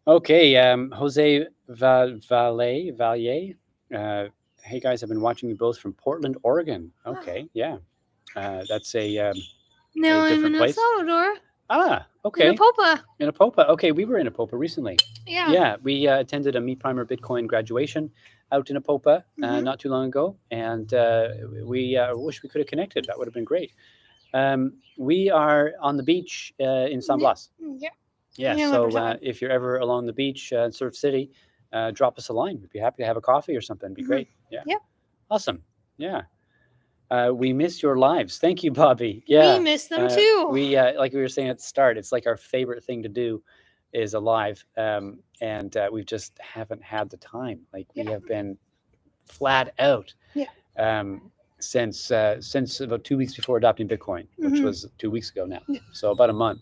Okay, Jose Valier. Hey guys, I've been watching you both from Portland, Oregon. Okay, yeah, that's Now a I'm different in El place. Salvador. Ah, In okay. Apopa. In Apopa. Okay, we were in Apopa recently. Yeah. Yeah, we attended a Me Primer Bitcoin graduation out in Apopa not too long ago, and we wish we could have connected. That would have been great. We are on the beach in San Blas. Yeah. Yeah, Yeah, so Leprechaun. if you're ever along the beach in Surf City, drop us a line. We'd be happy to have a coffee or something. It'd be great. Yeah. Yep. Awesome. Yeah. We miss your lives. Thank you, Bobby. We Yeah. miss them too. We like we were saying at the start, it's like our favorite thing to do is alive, and we just haven't had the time. Like we have been flat out. Yeah. Since about 2 weeks before adopting Bitcoin, which was 2 weeks ago now. Yeah. So about a month.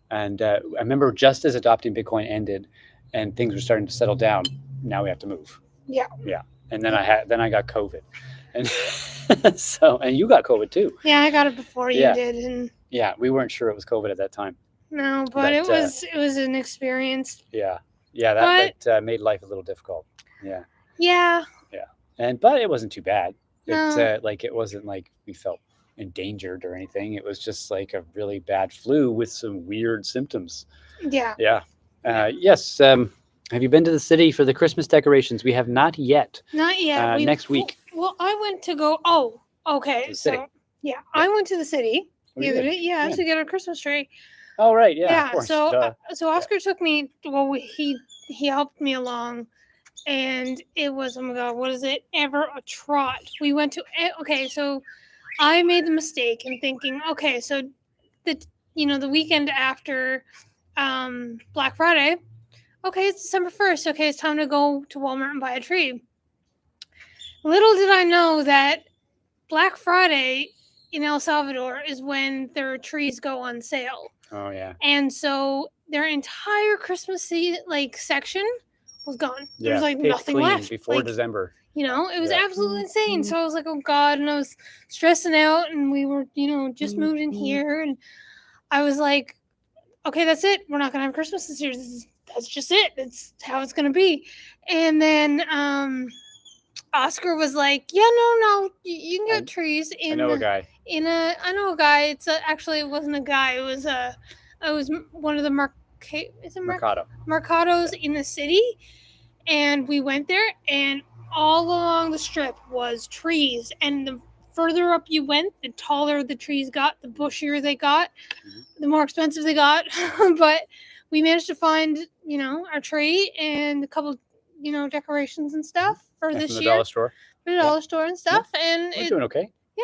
And I remember just as adopting Bitcoin ended, and things were starting to settle down. Now we have to move. Yeah. Yeah. And then I got COVID, and so and you got COVID too. Yeah, I got it before you Yeah. did, and Yeah, we weren't sure it was COVID at that time. no, but it was an experience. Yeah. Yeah, that made life a little difficult. Yeah. Yeah. Yeah. But it wasn't too bad. No. It wasn't like we felt endangered or anything. It was just like a really bad flu with some weird symptoms. Yeah. Yeah. Yes. Have you been to the city for the Christmas decorations? We have not yet. Not yet. Next week. Well, I went to go. Oh, okay. To the So city. yeah, I went to the city Oh, the you other did? day. Yeah, Yeah. to get our Christmas tree. Oh, right. Yeah. Yeah. Of course. So Duh. Oscar took me. Well, he helped me along, and it was, oh my god, what is it? Ever a trot. We went to. Okay, so I made the mistake in thinking, okay, so the weekend after Black Friday. Okay, it's December 1st. Okay, it's time to go to Walmart and buy a tree. Little did I know that Black Friday in El Salvador is when their trees go on sale. Oh, yeah. And so their entire Christmas section was gone. There was nothing left before December. It was absolutely insane. So I was like, oh God, and I was stressing out, and we were, just moved in here, and I was like, okay, that's it. We're not gonna have Christmas this year. That's just it. It's how it's gonna be. And then Oscar was like, yeah, no, you can get trees in. I know a guy. I know a guy. It's actually, it wasn't a guy. It was one of the Mercados in the city, and we went there, and all along the strip was trees, and the further up you went, the taller the trees got, the bushier they got, the more expensive they got. But we managed to find, our tree and a couple, decorations and stuff for this from the year. dollar store. For the dollar store and stuff, and We're doing okay. Yeah,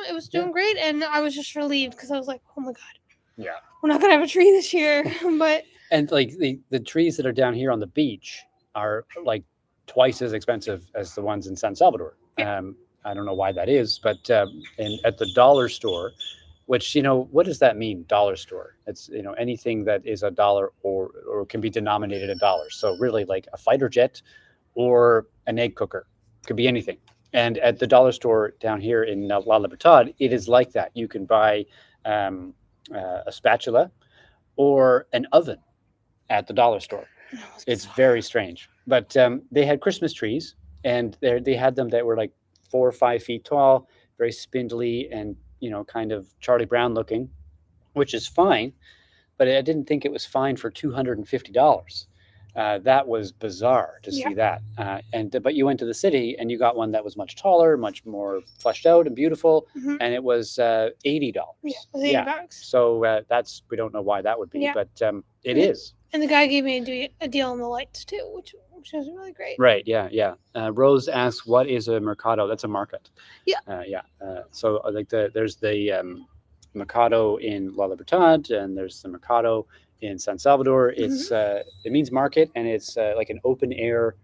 it was doing great, and I was just relieved because I was like, oh my God. Yeah. We're not gonna have a tree this year, but. And like the trees that are down here on the beach are like twice as expensive as the ones in San Salvador. Yeah. I don't know why that is, but at the dollar store, which, what does that mean? Dollar store. It's, anything that is a dollar or can be denominated in dollars. So really like a fighter jet or an egg cooker, could be anything. And at the dollar store down here in La Libertad, it is like that. You can buy a spatula or an oven at the dollar store. It's very strange. But they had Christmas trees, and they had them that were like 4 or 5 feet tall, very spindly, and kind of Charlie Brown looking, which is fine. But I didn't think it was fine for $250. That was bizarre to see that. But you went to the city and you got one that was much taller, much more fleshed out and beautiful, and it was $80. Yeah, it was $80. So we don't know why that would be, but it is. And the guy gave me a deal on the lights too, which was really great. Right. Yeah. Rose asks, "What is a mercado?" That's a market. Yeah. So there's the mercado in La Libertad, and there's the mercado in San Salvador. It's it means market, and it's like an open air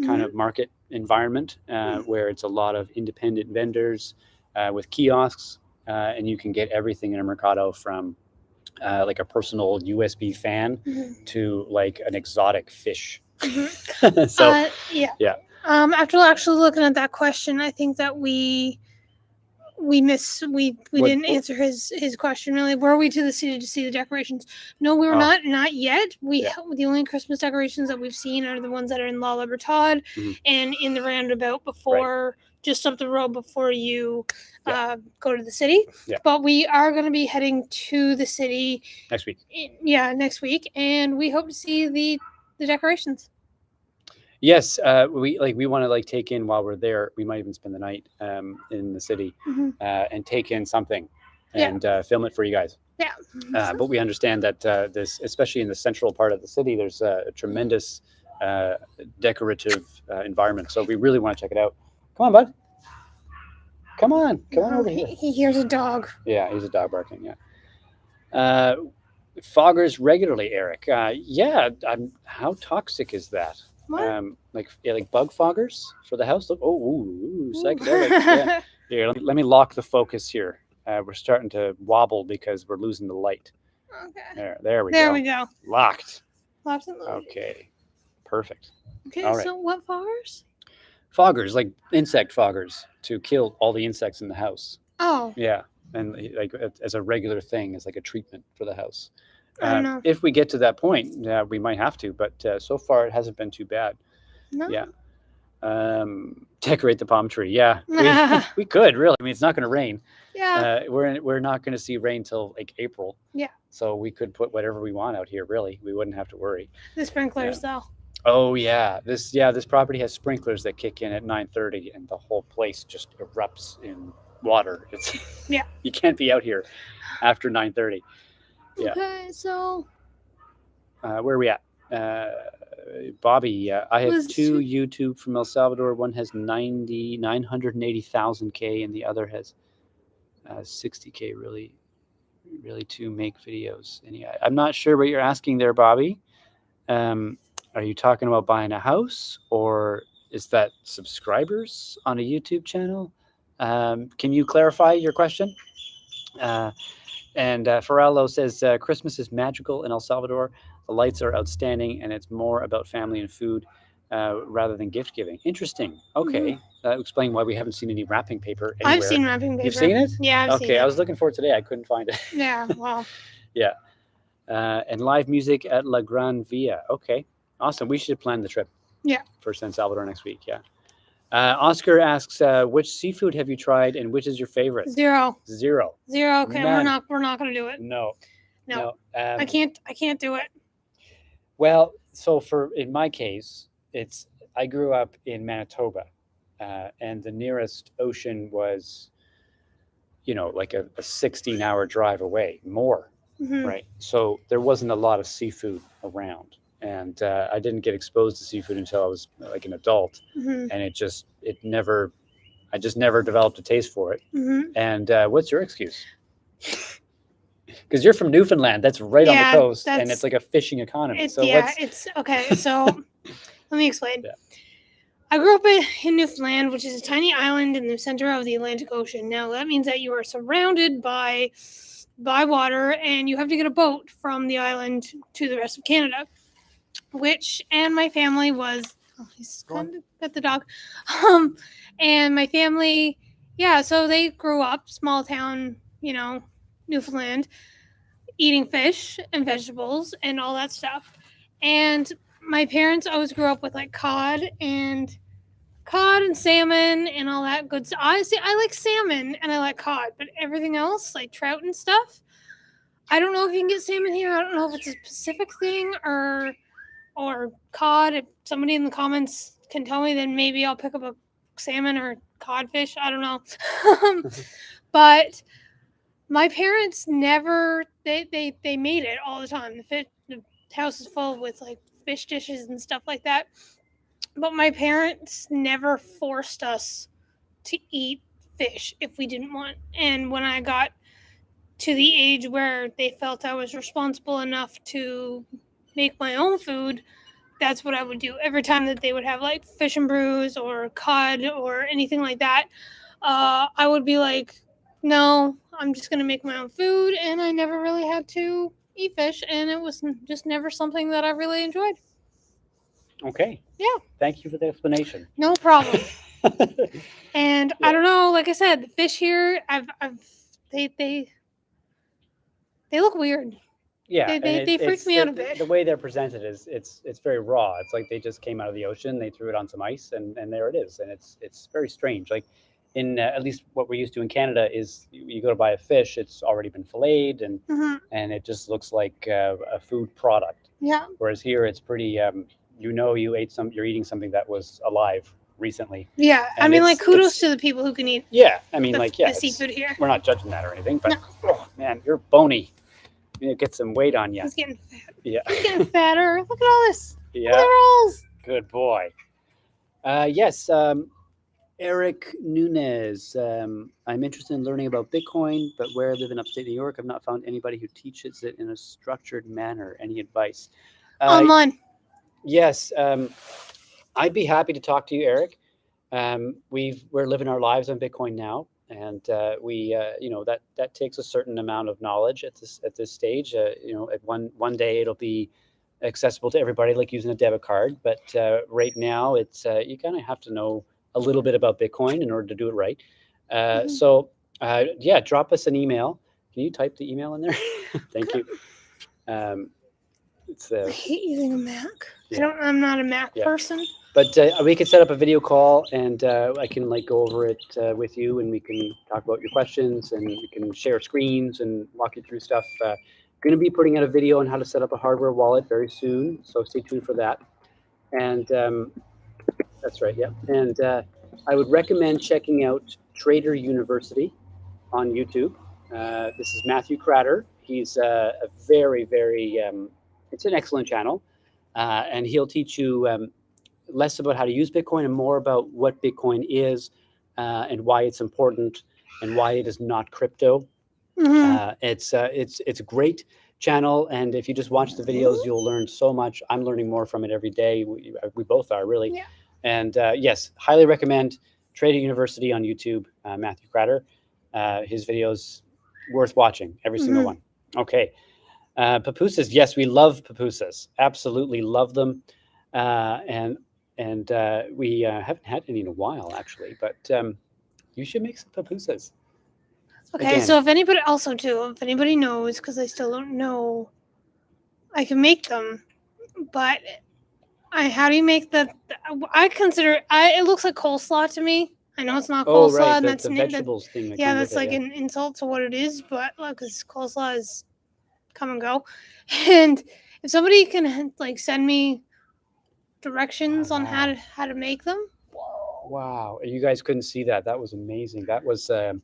kind of market environment where it's a lot of independent vendors with kiosks, and you can get everything in a mercado from like a personal USB fan to like an exotic fish. After actually looking at that question, I think that we we What- didn't answer his question really. Were we to the city to see the decorations? No, we were Oh. not yet. Yeah. The only Christmas decorations that we've seen are the ones that are in La Libertad Mhm. and in the roundabout before, just up the road before you go to the city. Yeah. But we are going to be heading to the city Next week. next week, and we hope to see the decorations. Yes, we want to take in while we're there. We might even spend the night in the city Mhm. and take in something Yeah. and film it for you guys. Yeah. But we understand that this, especially in the central part of the city, there's a tremendous decorative environment. So we really want to check it out. Come on, bud. Come on over here. He hears a dog. Yeah, he's a dog barking. Yeah. Foggers regularly, Eric. Yeah. How toxic is that? What? Like bug foggers for the house. Look, psychedelic. Yeah. Here, let me lock the focus here. We're starting to wobble because we're losing the light. Okay. There we There go. we go. Locked. Locked and loaded. Okay. Perfect. Okay, All right. so what foggers? Foggers, like insect foggers, to kill all the insects in the house. Oh, Yeah, and like as a regular thing, as like a treatment for the house. I don't know. If we get to that point, we might have to, but so far it hasn't been too bad. No. Yeah. Decorate the palm tree. Yeah, we could really. I mean, it's not going to rain. Yeah. We're not going to see rain till like April. Yeah. So we could put whatever we want out here. Really, we wouldn't have to worry. The sprinklers, though. Oh yeah, this property has sprinklers that kick in at 9:30, and the whole place just erupts in water. It's Yeah. You can't be out here after 9:30. Yeah. Okay, so Where are we at? Bobby, I have Was- two YouTube from El Salvador. One has 980,000 K, and the other has 60K. Really to make videos. I'm not sure what you're asking there, Bobby. Are you talking about buying a house, or is that subscribers on a YouTube channel? Can you clarify your question? And Farello says Christmas is magical in El Salvador. The lights are outstanding, and it's more about family and food rather than gift giving. Interesting. Okay, that explains why we haven't seen any wrapping paper anywhere. I've seen wrapping paper. You've seen it? Yeah, I've seen Okay, it. I was looking for it today. I couldn't find it. Yeah, well. Yeah. And live music at La Gran Via. Okay, awesome. We should plan the trip. Yeah. For San Salvador next week. Yeah. Oscar asks, which seafood have you tried, and which is your favorite? Zero. Zero. Okay, None. we're not gonna do it. No. I can't do it. Well, so in my case, I grew up in Manitoba, and the nearest ocean was, like a 16-hour drive away, more, Mhm. right? So there wasn't a lot of seafood around, and I didn't get exposed to seafood until I was like an adult, Mhm. and I just never developed a taste for it. Mhm. And what's your excuse? Because you're from Newfoundland, that's right on Yeah, the coast, and that's- it's like a fishing economy. It's So it's okay. So let me explain. Yeah. I grew up in Newfoundland, which is a tiny island in the center of the Atlantic Ocean. Now that means that you are surrounded by water, and you have to get a boat from the island to the rest of Canada. And my family was he's kind of at the dog, and my family, yeah. So they grew up small town, Newfoundland, eating fish and vegetables and all that stuff. And my parents always grew up with like cod and salmon and all that good stuff. I like salmon and I like cod, but everything else, like trout and stuff, I don't know if you can get salmon here. I don't know if it's a specific thing or cod. If somebody in the comments can tell me, then maybe I'll pick up a salmon or codfish. I don't know. But my parents never they made it all the time. The house is full with like fish dishes and stuff like that. But my parents never forced us to eat fish if we didn't want. And when I got to the age where they felt I was responsible enough to make my own food, that's what I would do. Every time that they would have like fish and brews or cod or anything like that, I would be like, no, I'm just going to make my own food. And I never really had to eat fish. And it was just never something that I really enjoyed. Okay. Yeah. Thank you for the explanation. No problem. And Yeah. I don't know, like I said, the fish here, they they look weird. Yeah, They and they, they freak it's me out a bit. the way they're presented is it's very raw. It's like they just came out of the ocean, they threw it on some ice, and there it is, and it's very strange. Like in at least what we're used to in Canada is you go to buy a fish, it's already been filleted, Hmm. and it just looks like a food product. Yeah, Whereas here, it's pretty. You're eating something that was alive recently, yeah. I and mean, like kudos it's to the people who can eat yeah. I mean, like yeah, the it's seafood here. we're not judging that or anything, but No, oh man, you're bony. You need to get some weight on you. he's getting fat. Yeah, He's getting fatter. Look at all this. Look at yeah. the rolls. Good boy. Yes, Eric Nunez. I'm interested in learning about Bitcoin, but where I live in upstate New York, I've not found anybody who teaches it in a structured manner. Any advice? Uh, Online. yes, I'd be happy to talk to you, Eric. We're living our lives on Bitcoin now, and that takes a certain amount of knowledge at this stage. At one day it'll be accessible to everybody, like using a debit card. But right now, it's you kind of have to know a little bit about Bitcoin in order to do it right. Mhm. Yeah, drop us an email. Can you type the email in there? Thank you. Um, it's I hate using a Mac. yeah, I'm not a Mac yeah. person. But we could set up a video call, and I can like go over it with you, and we can talk about your questions, and we can share screens and walk you through stuff. Going to be putting out a video on how to set up a hardware wallet very soon, so stay tuned for that. And that's right, yeah. And I would recommend checking out Trader University on YouTube. This is Matthew Cratter. He's a very, very. It's an excellent channel, and he'll teach you. Less about how to use Bitcoin and more about what Bitcoin is and why it's important and why it is not crypto. Hmm. It's a great channel, and if you just watch the videos, you'll learn so much. I'm learning more from it every day. We both are really, Yeah. and yes, highly recommend Trader University on YouTube. Matthew Cratter, his videos worth watching, every single Hmm. one. Okay, pupusas, yes, we love pupusas. Absolutely love them. And we haven't had any in a while, actually. But you should make some pupusas Okay, again. so if anybody also too, if anybody knows, because I still don't know, I can make them. But how do you make I consider it looks like coleslaw to me. I know it's not Oh, coleslaw, right, and the vegetables thing that yeah, come with that's it. like Yeah. an insult to what it is. But because coleslaw is come and go, and if somebody can like send me Oh, directions on wow. how to make them, Wow. You guys couldn't see that. That was amazing. That was it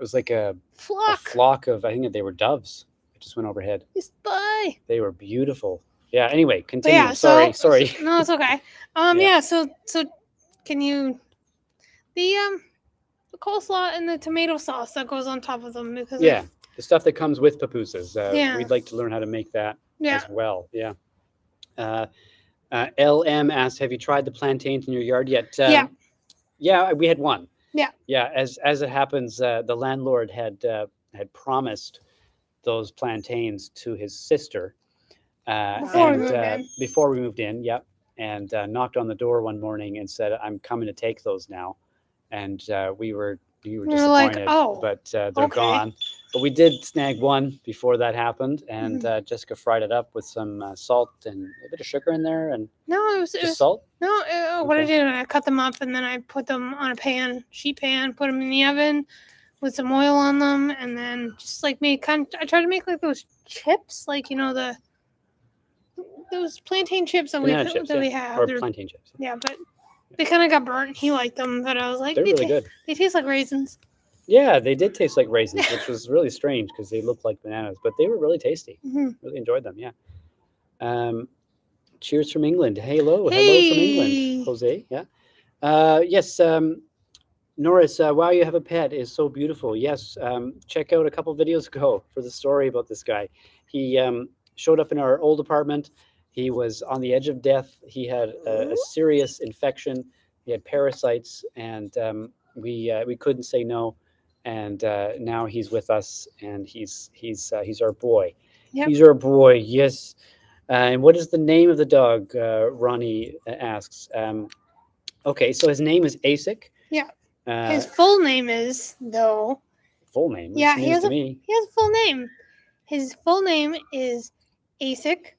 was like a flock flock of, I think they were doves. It just went overhead. is by. They were beautiful. Yeah. Anyway, But yeah, continuing. Sorry. Sorry. no, it's okay. Yeah. Yeah, so can you the the coleslaw and the tomato sauce that goes on top of them because Yeah. The stuff that comes with pupusas. yeah, We'd like to learn how to make that yeah, as well. Yeah. Uh, LM asks, "Have you tried the plantains in your yard yet?" yeah, Yeah, we had one. yeah. Yeah, as it happens, the landlord had promised those plantains to his sister, Before we and moved in. before we moved in. Yep, and knocked on the door one morning and said, "I'm coming to take those now," and we were We were like, disappointed, oh, but they're okay. gone. But we did snag one before that happened, and Mhm. Jessica fried it up with some salt and a bit of sugar in there, and No, it just was salt. no. What I Okay. did, I cut them up and then I put them on a sheet pan, put them in the oven with some oil on them, and then just like made I tried to make like those chips, like those plantain chips Banana chips, that yeah, we have. or They're plantain chips. yeah, but they kind of got burnt. He liked them, but I was like, They're really good. they taste like raisins. Yeah, they did taste like raisins, which was really strange because they looked like bananas, but they were really tasty. Hmm. Really enjoyed them. Yeah. Um, cheers from England. Hello from England, Hey, Jose. Yeah. Yes. Norris, wow, you have a pet is so beautiful. Yes. Check out a couple videos ago for the story about this guy. He showed up in our old apartment. He was on the edge of death. He had a serious infection. He had parasites, and we couldn't say no. And now he's with us, and he's our boy. yep. He's our boy. Yes. And what is the name of the dog? Ronnie asks. Okay, so his name is Asic. Yeah. Uh, His full name is though. full name. Yeah, It's news to me. he has a full name. His full name is Asic.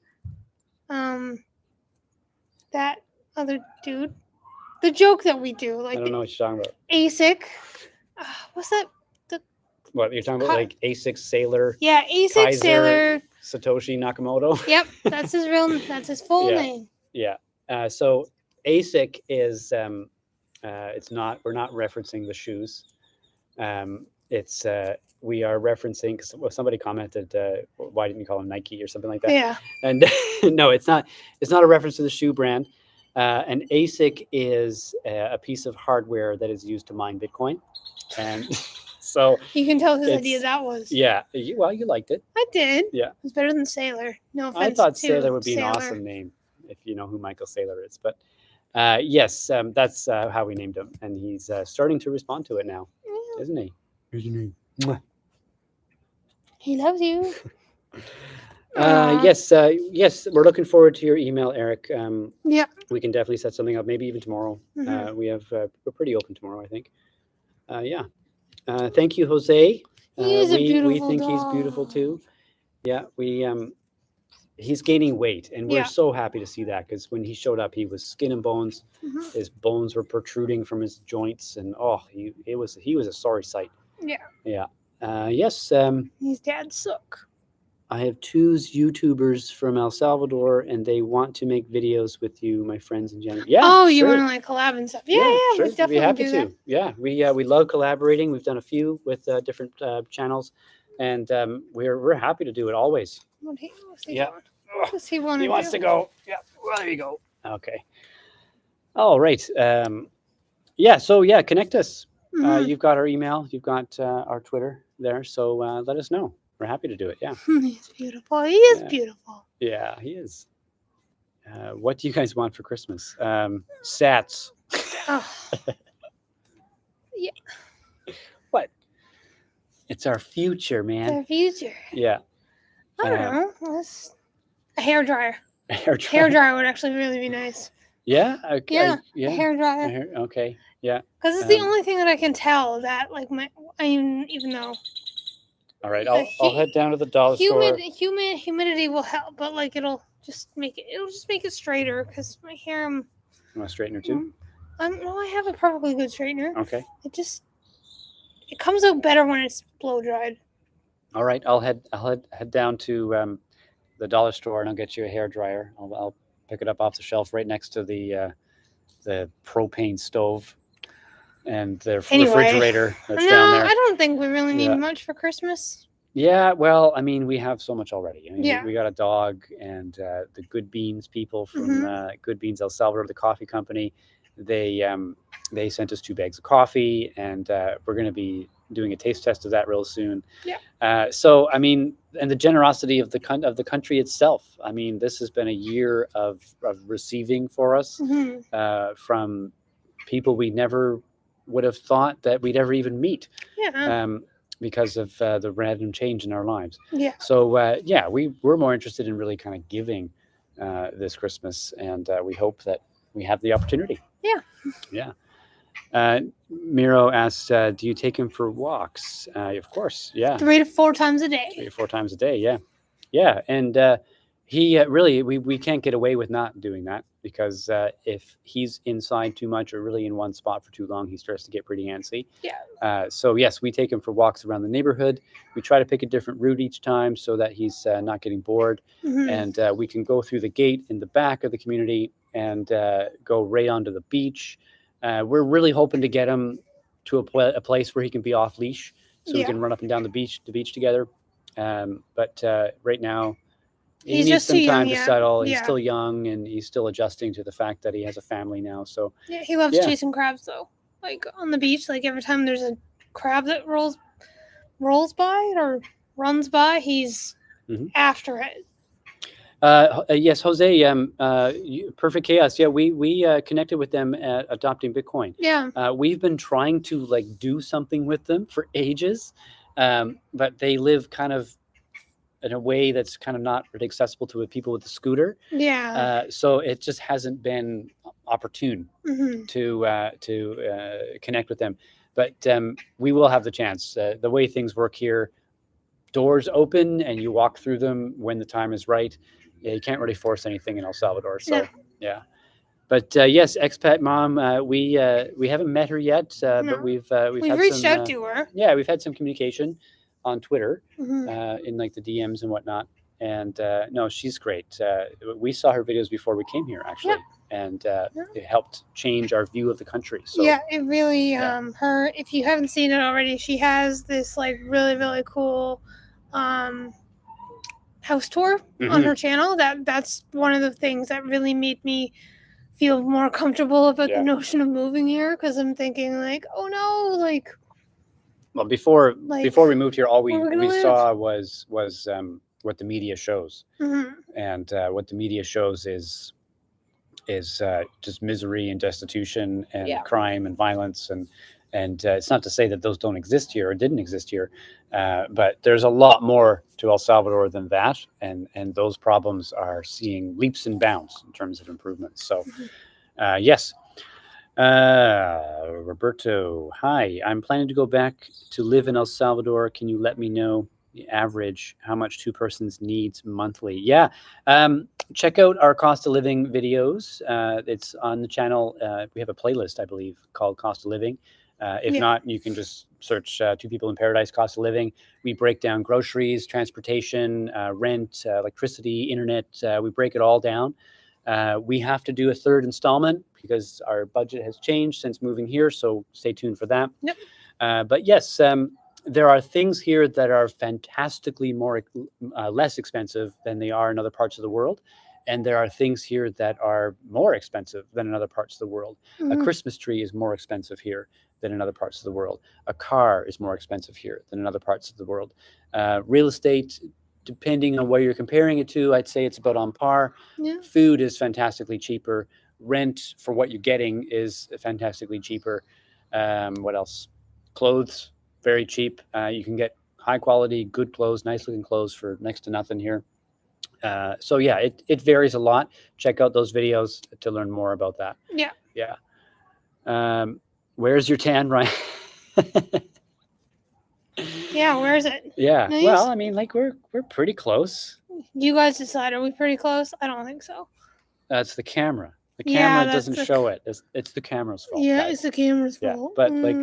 That other dude. The joke that we do, I like don't know what you're talking about. Asic. What's that? The What you're talking about? Like Asic Sailor, yeah, Asic Kaiser, Sailor. Satoshi Nakamoto. Yep, that's his real. That's his full Yeah. name. Yeah. So ASIC is it's not. We're not referencing the shoes. It's we are referencing because somebody commented, why didn't you call him Nike or something like that? Yeah. And no, it's not. It's not a reference to the shoe brand. An ASIC is a piece of hardware that is used to mine Bitcoin, and so You can tell whose it's idea that was. yeah. Well, you liked it. I did. Yeah. It was better than Sailor. No offense. I thought to Sailor would be an Sailor. awesome name if you know who Michael Saylor is. But yes, that's how we named him, and he's starting to respond to it now, Yeah. isn't he? Isn't he? Mwah. He loves you. Yes, yes, we're looking forward to your email, Eric. Yeah. We can definitely set something up, maybe even tomorrow. Mhm. We're pretty open tomorrow, I think. Yeah. Thank you, Jose. He is a we beautiful think he's beautiful dog. too. Yeah, we he's gaining weight, and we're Yeah. so happy to see that because when he showed up, he was skin and bones. Mhm. His bones were protruding from his joints, and he was a sorry sight. Yeah. Yeah. Yes. His dad suck. I have two YouTubers from El Salvador, and they want to make videos with you, my friends in January. Yeah. Oh, you sure. want to like collab and stuff? Yeah, yeah. Sure. We We'd be definitely happy do to. that. Yeah, we love collaborating. We've done a few with different channels, and we're happy to do it always. What's he Yeah. doing? What does he want to He do? wants to go. Yeah. Well, there you go. Okay. All right. Yeah. So yeah, connect us. Mhm. You've got our email. You've got our Twitter there. So let us know. We're happy to do it. Yeah. He's beautiful. He is Yeah. beautiful. Yeah, he is. What do you guys want for Christmas? Sats. Oh, What? It's our future, man. the future. Yeah. I don't know. Let's a hair dryer. Hair Hair dryer would actually really be nice. Yeah. Okay. Yeah, Yeah. a hair dryer. Okay. Yeah. Because it's the Um, only thing that I can tell that like even though All right. The I'll head down to the dollar store. humidity will help, but like it'll just make it straighter because my hair. You want a straightener too? No, I have a perfectly good straightener. Okay. It comes out better when it's blow dried. All right. I'll head down to the dollar store and I'll get you a hair dryer. I'll pick it up off the shelf right next to the propane stove and the Anyway, refrigerator that's No, down there. I don't think we really need Yeah. much for Christmas. Yeah, well, I mean, we have so much already. I mean, Yeah. we got a dog, and the Good Beans people from Mhm. Good Beans El Salvador, the coffee company, they sent us 2 bags of coffee, and we're going to be doing a taste test of that real soon. Yeah. So, I mean, and the generosity of the country itself. I mean, this has been a year of receiving for us Mhm. from people we never would have thought that we'd ever even meet. Yeah. Because of the random change in our lives. Yeah. So yeah, we're more interested in really kind of giving this Christmas, and we hope that we have the opportunity. Yeah. Yeah. Miro asks, do you take him for walks? Of course. Yeah. 3 to 4 times a day. 3 or 4 times a day. Yeah. Yeah. And he really, we can't get away with not doing that because if he's inside too much or really in one spot for too long, he starts to get pretty antsy. Yeah. So yes, we take him for walks around the neighborhood. We try to pick a different route each time so that he's not getting bored. Mhm. And we can go through the gate in the back of the community and go right onto the beach. We're really hoping to get him to a place where he can be off leash, so we Yeah. can run up and down the beach together. But right now, he He's needs just some too young time to yet. settle. He's Yeah. still young and he's still adjusting to the fact that he has a family now. So Yeah, he loves Yeah. chasing crabs though. Like on the beach, like every time there's a crab that rolls by or runs by, he's Mhm. after it. Yes, Jose. Perfect Chaos. Yeah, we connected with them at Adopting Bitcoin. Yeah. We've been trying to like do something with them for ages, but they live kind of in a way that's kind of not really accessible to people with a scooter. Yeah. So it just hasn't been opportune Mhm. to connect with them. But we will have the chance. The way things work here, doors open and you walk through them when the time is right. Yeah, you can't really force anything in El Salvador. No, So yeah. But yes, expat mom, we haven't met her yet, no. but we've We've had reached some out to her. yeah, we've had some communication on Twitter, Mhm. in like the DMs and whatnot. And no, she's great. We saw her videos before we came here, Yeah. actually, and Yeah. it helped change our view of the country. So Yeah, it really yeah. her, if you haven't seen it already, she has this like really really cool um house tour on Mhm. her channel. That's one of the things that really made me feel more comfortable about the Yeah. notion of moving here, because I'm thinking like, oh no, Well, before like before we moved here, all where we we're gonna we live. saw was what the media shows, Mhm. and what the media shows is just misery and destitution and Yeah. crime and violence, and it's not to say that those don't exist here or didn't exist here, but there's a lot more to El Salvador than that, and those problems are seeing leaps and bounds in terms of improvements. So Mhm. yes. Roberto, hi. I'm planning to go back to live in El Salvador. Can you let me know the average how much two persons needs monthly? Yeah. Check out our cost of living videos. It's on the channel. We have a playlist, I believe, called Cost of Living. If Yeah. not, you can just search Two People in Paradise Cost of Living. We break down groceries, transportation, rent, electricity, internet. We break it all down. We have to do a third installment because our budget has changed since moving here. So stay tuned for that. Yep. But yes, there are things here that are fantastically more less expensive than they are in other parts of the world. And there are things here that are more expensive than in other parts of the world. A Mhm. Christmas tree is more expensive here than in other parts of the world. A car is more expensive here than in other parts of the world. Real estate, depending on what you're comparing it to, I'd say it's about on par. Yeah. Food is fantastically cheaper. Rent for what you're getting is fantastically cheaper. What else? Clothes, very cheap. You can get high quality, good clothes, nice looking clothes for next to nothing here. So yeah, it varies a lot. Check out those videos to learn more about that. Yeah. Yeah. Where's your tan, Ryan? Yeah. Where is it? Yeah. Well, Nice. I mean, like we're pretty close. You guys decide. Are we pretty close? I don't think so. That's the camera. The Yeah, camera that's doesn't the. show it. It's the camera's fault, Yeah, guys. it's the camera's Yeah, fault. but like,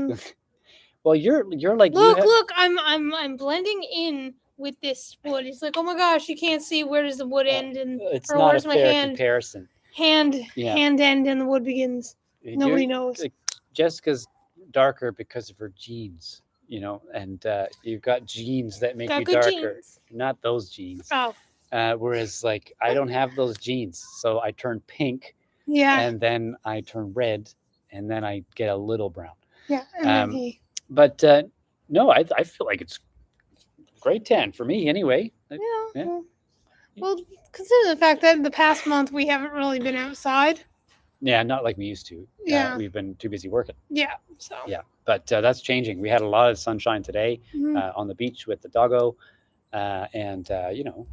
well, you're like you Look, have. look, I'm blending in with this wood. It's like, oh my gosh, you can't see where does the wood end, and It's or not a where's my fair hand comparison. Yeah, hand end and the wood begins. Nobody knows. like, Jessica's darker because of her genes, and you've got genes that make Got you good darker, genes. not those genes. Oh, Whereas, like, I don't have those genes, so I turn pink, yeah, and then I turn red, and then I get a little brown. yeah, and then Um, he. but no, I feel like it's great tan for me anyway. Yeah. Yeah. Well, consider the fact that the past month we haven't really been outside. Yeah, not like we used to. Yeah. We've been too busy working. Yeah. So. Yeah, but that's changing. We had a lot of sunshine today Mhm. on the beach with the doggo, and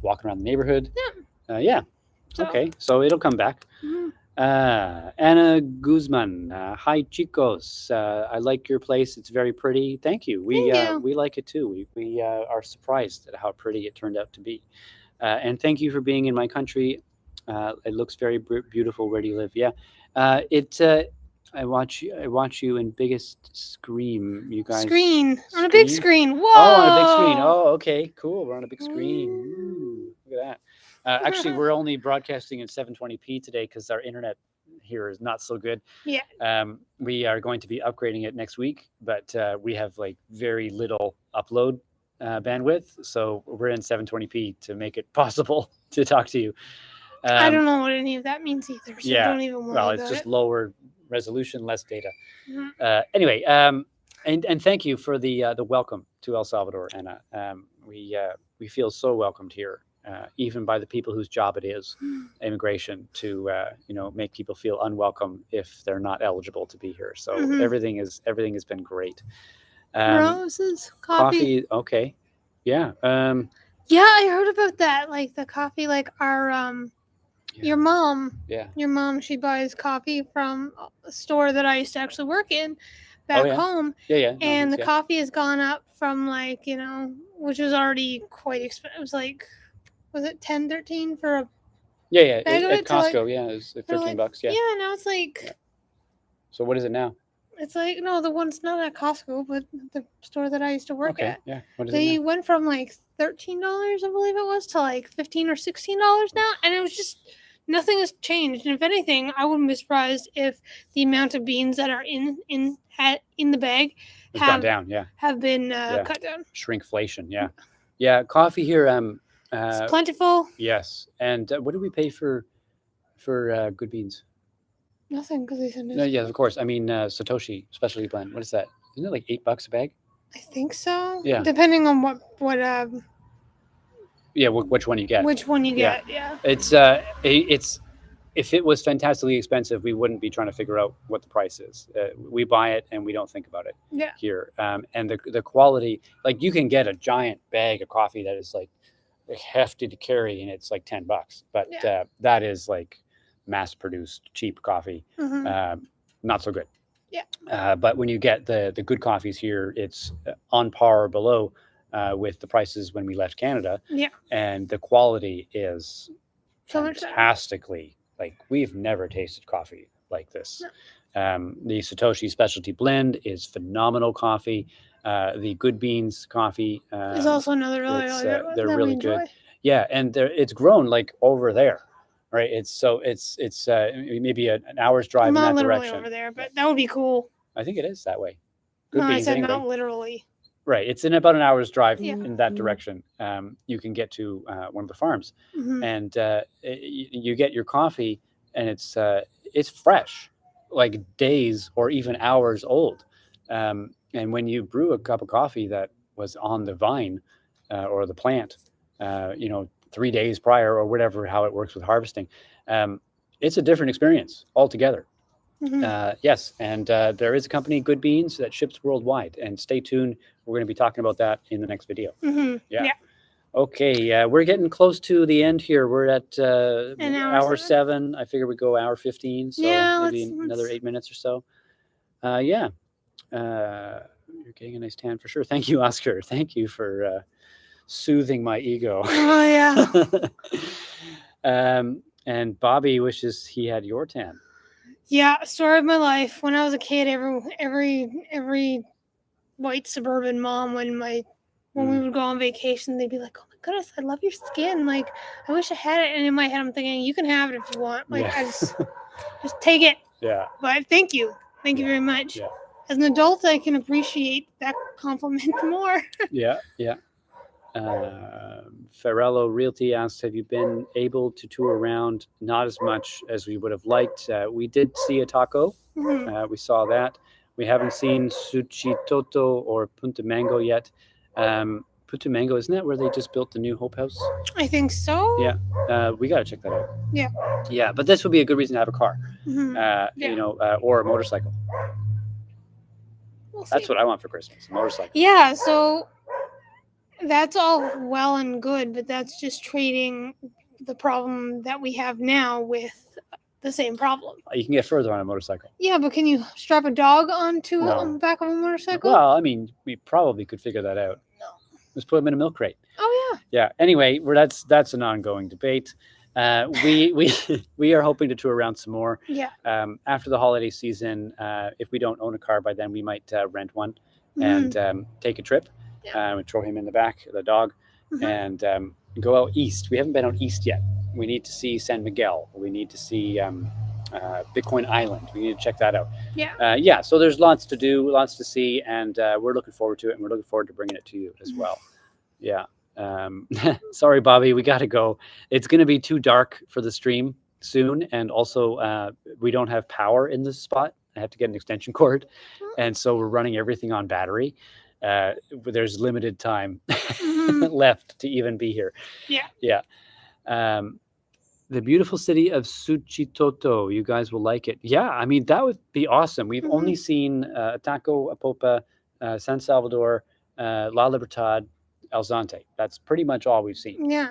walking around the neighborhood. Yeah. So. Okay, so it'll come back. Mhm. Anna Guzman, hi chicos. I like your place. It's very pretty. Thank you. Thank you. We like it too. We are surprised at how pretty it turned out to be. And thank you for being in my country. It looks very beautiful. Where do you live? Yeah, it. I watch you in biggest scream. You guys Screen on a big scream. screen. Whoa! Oh, on a big screen. Oh, okay, cool. We're on a big screen. Ooh, look at that. Actually, we're only broadcasting in 720p today because our internet here is not so good. Yeah. We are going to be upgrading it next week, but we have like very little upload bandwidth, so we're in 720p to make it possible to talk to you. I don't know what any of that means either, so Yeah, don't even worry well, about it's just it. lower resolution, less data. Mhm. Anyway, and thank you for the welcome to El Salvador, Anna. We feel so welcomed here, even by the people whose job it is, immigration, to make people feel unwelcome if they're not eligible to be here. So Mhm. everything has been great. Roses, coffee. Okay, yeah, Yeah, I heard about that. Like the coffee, like our your mom, Yeah. she buys coffee from a store that I used to actually work in Oh back yeah. home, Yeah. No, and the yeah. coffee has gone up from like which was already quite expensive. It was like, was it 10, 13 for a Yeah. bag of At it to like Costco, yeah, it's for $13. like Yeah. yeah. Now it's Yeah. like So what is it now? it's like no, the one's not at Costco, but the store that I used to work Okay. at. Yeah. What is it They now? went from like $13, I believe it was, to like $15 or $16 now, and it was just nothing has changed. And if anything, I wouldn't be surprised if the amount of beans that are in the bag It's gone have down. Yeah. have been Yeah. cut down. Shrinkflation. Yeah. Yeah. Coffee here. It's plentiful. Yes. And what do we pay for good beans? Nothing, because they send No. us. Yeah. Of course. I mean, Satoshi specialty blend. What is that? Isn't it like $8 a bag? I think so. Yeah. Depending on what Yeah. Which one you get? which one you Yeah. get. Yeah. It's if it was fantastically expensive, we wouldn't be trying to figure out what the price is. We buy it and we don't think about it Yeah. here. And the quality, like you can get a giant bag of coffee that is like hefty to carry, and it's like $10. But Yeah. that is like mass-produced cheap coffee, Mm-hmm. not so good. Yeah. But when you get the good coffees here, it's on par or below with the prices when we left Canada. Yeah. And the quality is So much better. fantastically, like we've never tasted coffee like this. The Satoshi specialty blend is phenomenal coffee. The Good Beans coffee It's also another really, it's, really good one they're that we really enjoy. good. Yeah, and it's grown like over there, right? It's maybe an hour's drive in Not that literally direction. over there, but that would be cool. I think it is that way. Good No, I Beans said anyway. not literally. Right, it's in about an hour's drive Yeah. in that direction. You can get to one of the farms, Mm-hmm. and you get your coffee, and it's fresh, like days or even hours old. And when you brew a cup of coffee that was on the vine or the plant, 3 days prior or whatever, how it works with harvesting, it's a different experience altogether. Mm-hmm. Yes, and there is a company, Good Beans, that ships worldwide. And stay tuned. We're going to be talking about that in the next video. Mm-hmm. Yeah. Okay, we're getting close to the end here. We're at An hour 7. I figure we go hour 15, so Yeah, maybe let's- another 8 minutes or so. Yeah, you're getting a nice tan for sure. Thank you, Oscar. Thank you for soothing my ego. Oh yeah. And Bobby wishes he had your tan. Yeah, story of my life. When I was a kid, every white suburban mom, when we would go on vacation, they'd be like, "Oh my goodness, I love your skin. Like, I wish I had it." And in my head, I'm thinking, "You can have it if you want. Like, Yeah. just take it." Yeah. But thank you Yeah. very much. Yeah. As an adult, I can appreciate that compliment more. Yeah. Farello Realty asked, have you been able to tour around? Not as much as we would have liked. We did see a taco. Mhm. We saw that. We haven't seen Suchitoto or Punta Mango yet. Punta Mango, isn't that where they just built the new Hope House? I think so. Yeah. We got to check that out. Yeah. Yeah, but this would be a good reason to have a car, Mhm. or a motorcycle. We'll see. That's what I want for Christmas, a motorcycle. Yeah, so that's all well and good, but that's just trading the problem that we have now with the same problem. You can get further on a motorcycle. Yeah, but can you strap a dog onto No. on the back of a motorcycle? Well, I mean, we probably could figure that out. No. Let's put them in a milk crate. Oh yeah. Yeah. Anyway, that's an ongoing debate. We are hoping to tour around some more. Yeah. After the holiday season, if we don't own a car by then, we might rent one Mhm. and take a trip. Yeah. We throw him in the back, the dog, Mhm. and go out east. We haven't been out east yet. We need to see San Miguel. We need to see Bitcoin Island. We need to check that out. Yeah. So there's lots to do, lots to see, and we're looking forward to it, and we're looking forward to bringing it to you as well. Yeah. Sorry, Bobby, we got to go. It's going to be too dark for the stream soon, and also we don't have power in this spot. I have to get an extension cord, and so we're running everything on battery. There's limited time Mhm. left to even be here. Yeah. The beautiful city of Suchitoto. You guys will like it. Yeah, I mean, that would be awesome. We've only seen Taco, Apopa, San Salvador, La Libertad, El Zante. That's pretty much all we've seen. Yeah.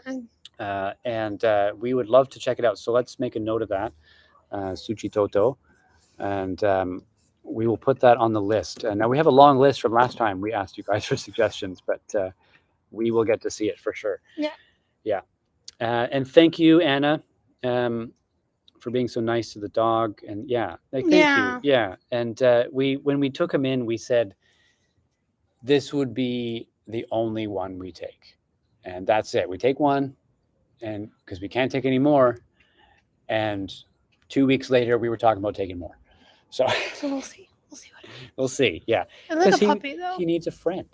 and we would love to check it out. So let's make a note of that, Suchi Toto, and we will put that on the list. Now we have a long list from last time. We asked you guys for suggestions, but we will get to see it for sure. Yeah. Yeah. And thank you, Anna, for being so nice to the dog. And yeah, like thank you. Yeah. Yeah. And when we took him in, we said this would be the only one we take, and that's it. We take one, and because we can't take any more. And 2 weeks later, we were talking about taking more. So So we'll see. We'll see what. we'll see. Yeah, I like a because puppy though. he needs a friend.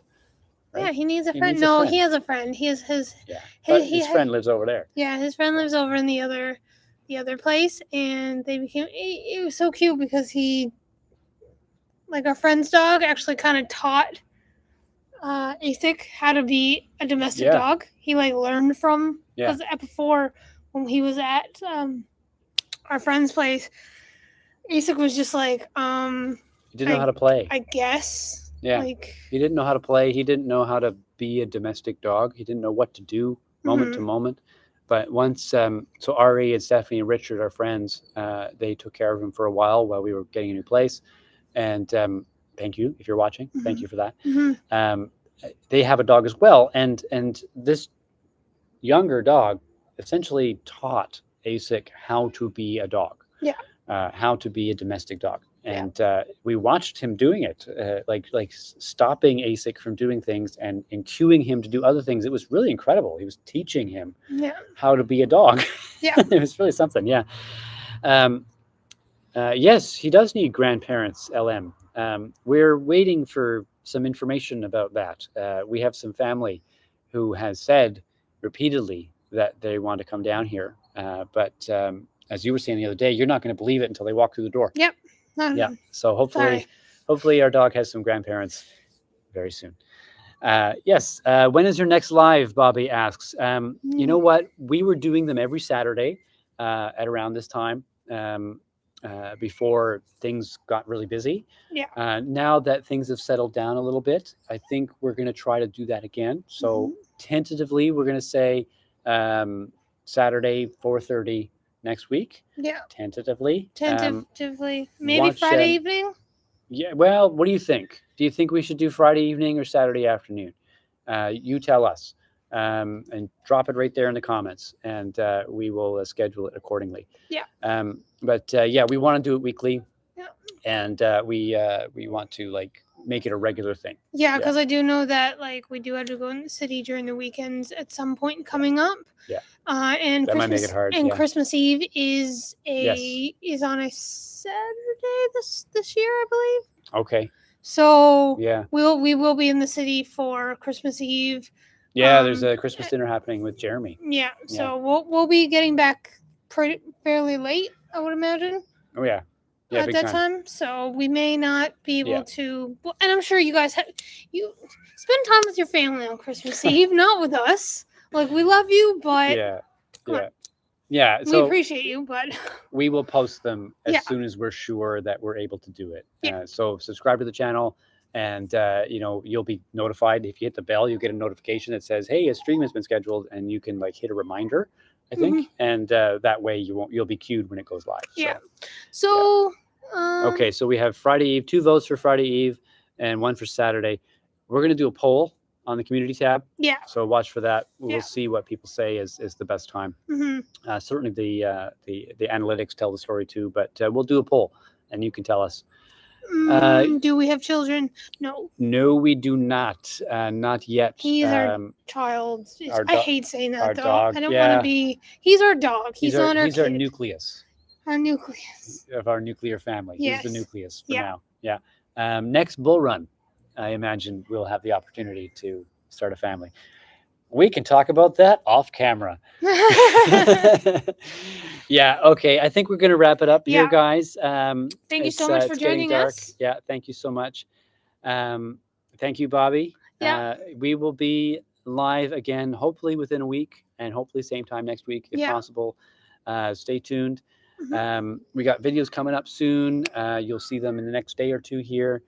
Right? Yeah, he needs a He friend. needs a No, friend. he has a friend. He has Yeah, but his he friend lives over there. yeah, his friend lives over in the other place, and they became. It was so cute because he, like our friend's dog, actually kind of taught Asik how to be a domestic Yeah. dog. He like learned from Yeah. because before when he was at our friend's place, Asik was just like He didn't know how to play. I guess. Yeah. Like He didn't know how to play. He didn't know how to be a domestic dog. He didn't know what to do moment to moment. But once, so Ari and Stephanie and Richard, our friends, they took care of him for a while we were getting a new place. And thank you if you're watching. Thank you for that. They have a dog as well, and this younger dog essentially taught Asik how to be a dog. Yeah. How to be a domestic dog. And we watched him doing it, like stopping Asik from doing things and cueing him to do other things. It was really incredible. He was teaching him how to be a dog. Yeah. It was really something. Yeah. Yes, he does need grandparents, LM. We're waiting for some information about that. We have some family who has said repeatedly that they want to come down here. But as you were saying the other day, you're not going to believe it until they walk through the door. Yep. Yeah. So hopefully our dog has some grandparents very soon. Yes. When is your next live? Bobby asks. You know what? We were doing them every Saturday at around this time before things got really busy. Yeah. Now that things have settled down a little bit, I think we're going to try to do that again. So tentatively, we're going to say Saturday 4:30 next week. Yeah. Tentatively. Maybe Friday evening. Yeah. Well, what do you think? Do you think we should do Friday evening or Saturday afternoon? You tell us, and drop it right there in the comments, and we will schedule it accordingly. Yeah. But yeah, we want to do it weekly. Yeah. And we want to like make it a regular thing. Yeah, because I do know that like we do have to go in the city during the weekends at some point coming up. Yeah. And that Christmas, might make it hard. And Christmas Eve is on a Saturday this year, I believe. Okay. So yeah, we will be in the city for Christmas Eve. Yeah, there's a Christmas dinner happening with Jeremy. Yeah. So we'll be getting back fairly late, I would imagine. Oh yeah. Yeah, at that time, so we may not be able to. Well, and I'm sure you guys you spend time with your family on Christmas Eve, not with us. Like we love you, but yeah. We appreciate you, but we will post them as soon as we're sure that we're able to do it. Yeah. So subscribe to the channel, and you'll be notified. If you hit the bell, you'll get a notification that says, "Hey, a stream has been scheduled," and you can like hit a reminder. I think, and that way you'll be cued when it goes live. Yeah. So. Okay, so we have Friday Eve, 2 votes for Friday Eve, and 1 for Saturday. We're going to do a poll on the community tab. Yeah. So watch for that. We'll see what people say is the best time. Certainly the analytics tell the story too, but we'll do a poll, and you can tell us. Do we have children? No. No, we do not. Not yet. He's our child. I hate saying that our though. dog. I don't want to be. He's our dog. He's our nucleus. Our nucleus of our nuclear family. Yes. He's the nucleus for now. Yeah. Next bull run, I imagine we'll have the opportunity to start a family. We can talk about that off camera. Yeah. Okay. I think we're going to wrap it up here, guys. Thank you so much for joining us. Yeah. Thank you so much. Thank you, Bobby. Yeah. We will be live again, hopefully within a week, and hopefully same time next week if possible. Stay tuned. We got videos coming up soon. You'll see them in the next day or two here.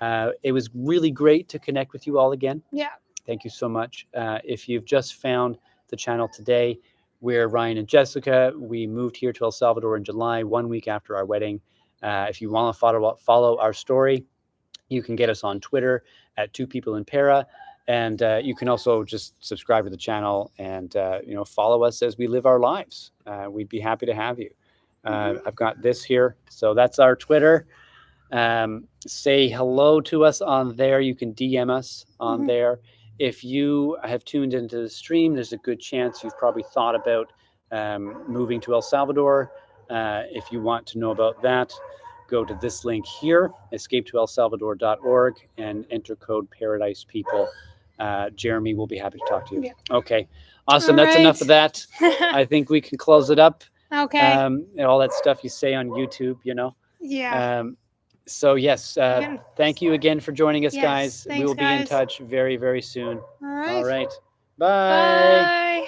It was really great to connect with you all again. Yeah. Thank you so much. If you've just found the channel today, We're Ryan and Jessica. We moved here to El Salvador in July, 1 week after our wedding. If you want to follow our story, you can get us on Twitter at Two People in Para, and you can also just subscribe to the channel and follow us as we live our lives. We'd be happy to have you. I've got this here, so that's our Twitter. Say hello to us on there. You can DM us on there. If you have tuned into the stream, there's a good chance you've probably thought about moving to El Salvador. If you want to know about that, go to this link here, escapetoelsalvador.org, and enter code Paradise People. Jeremy will be happy to talk to you. Yeah. Okay, awesome. All That's enough of that. right. I think we can close it up. Okay. And all that stuff you say on YouTube, Yeah. So yes, Again. thank you again for joining us, Yes, guys. We thanks, will be in guys. touch very, very soon. All right. All right. Bye. Bye.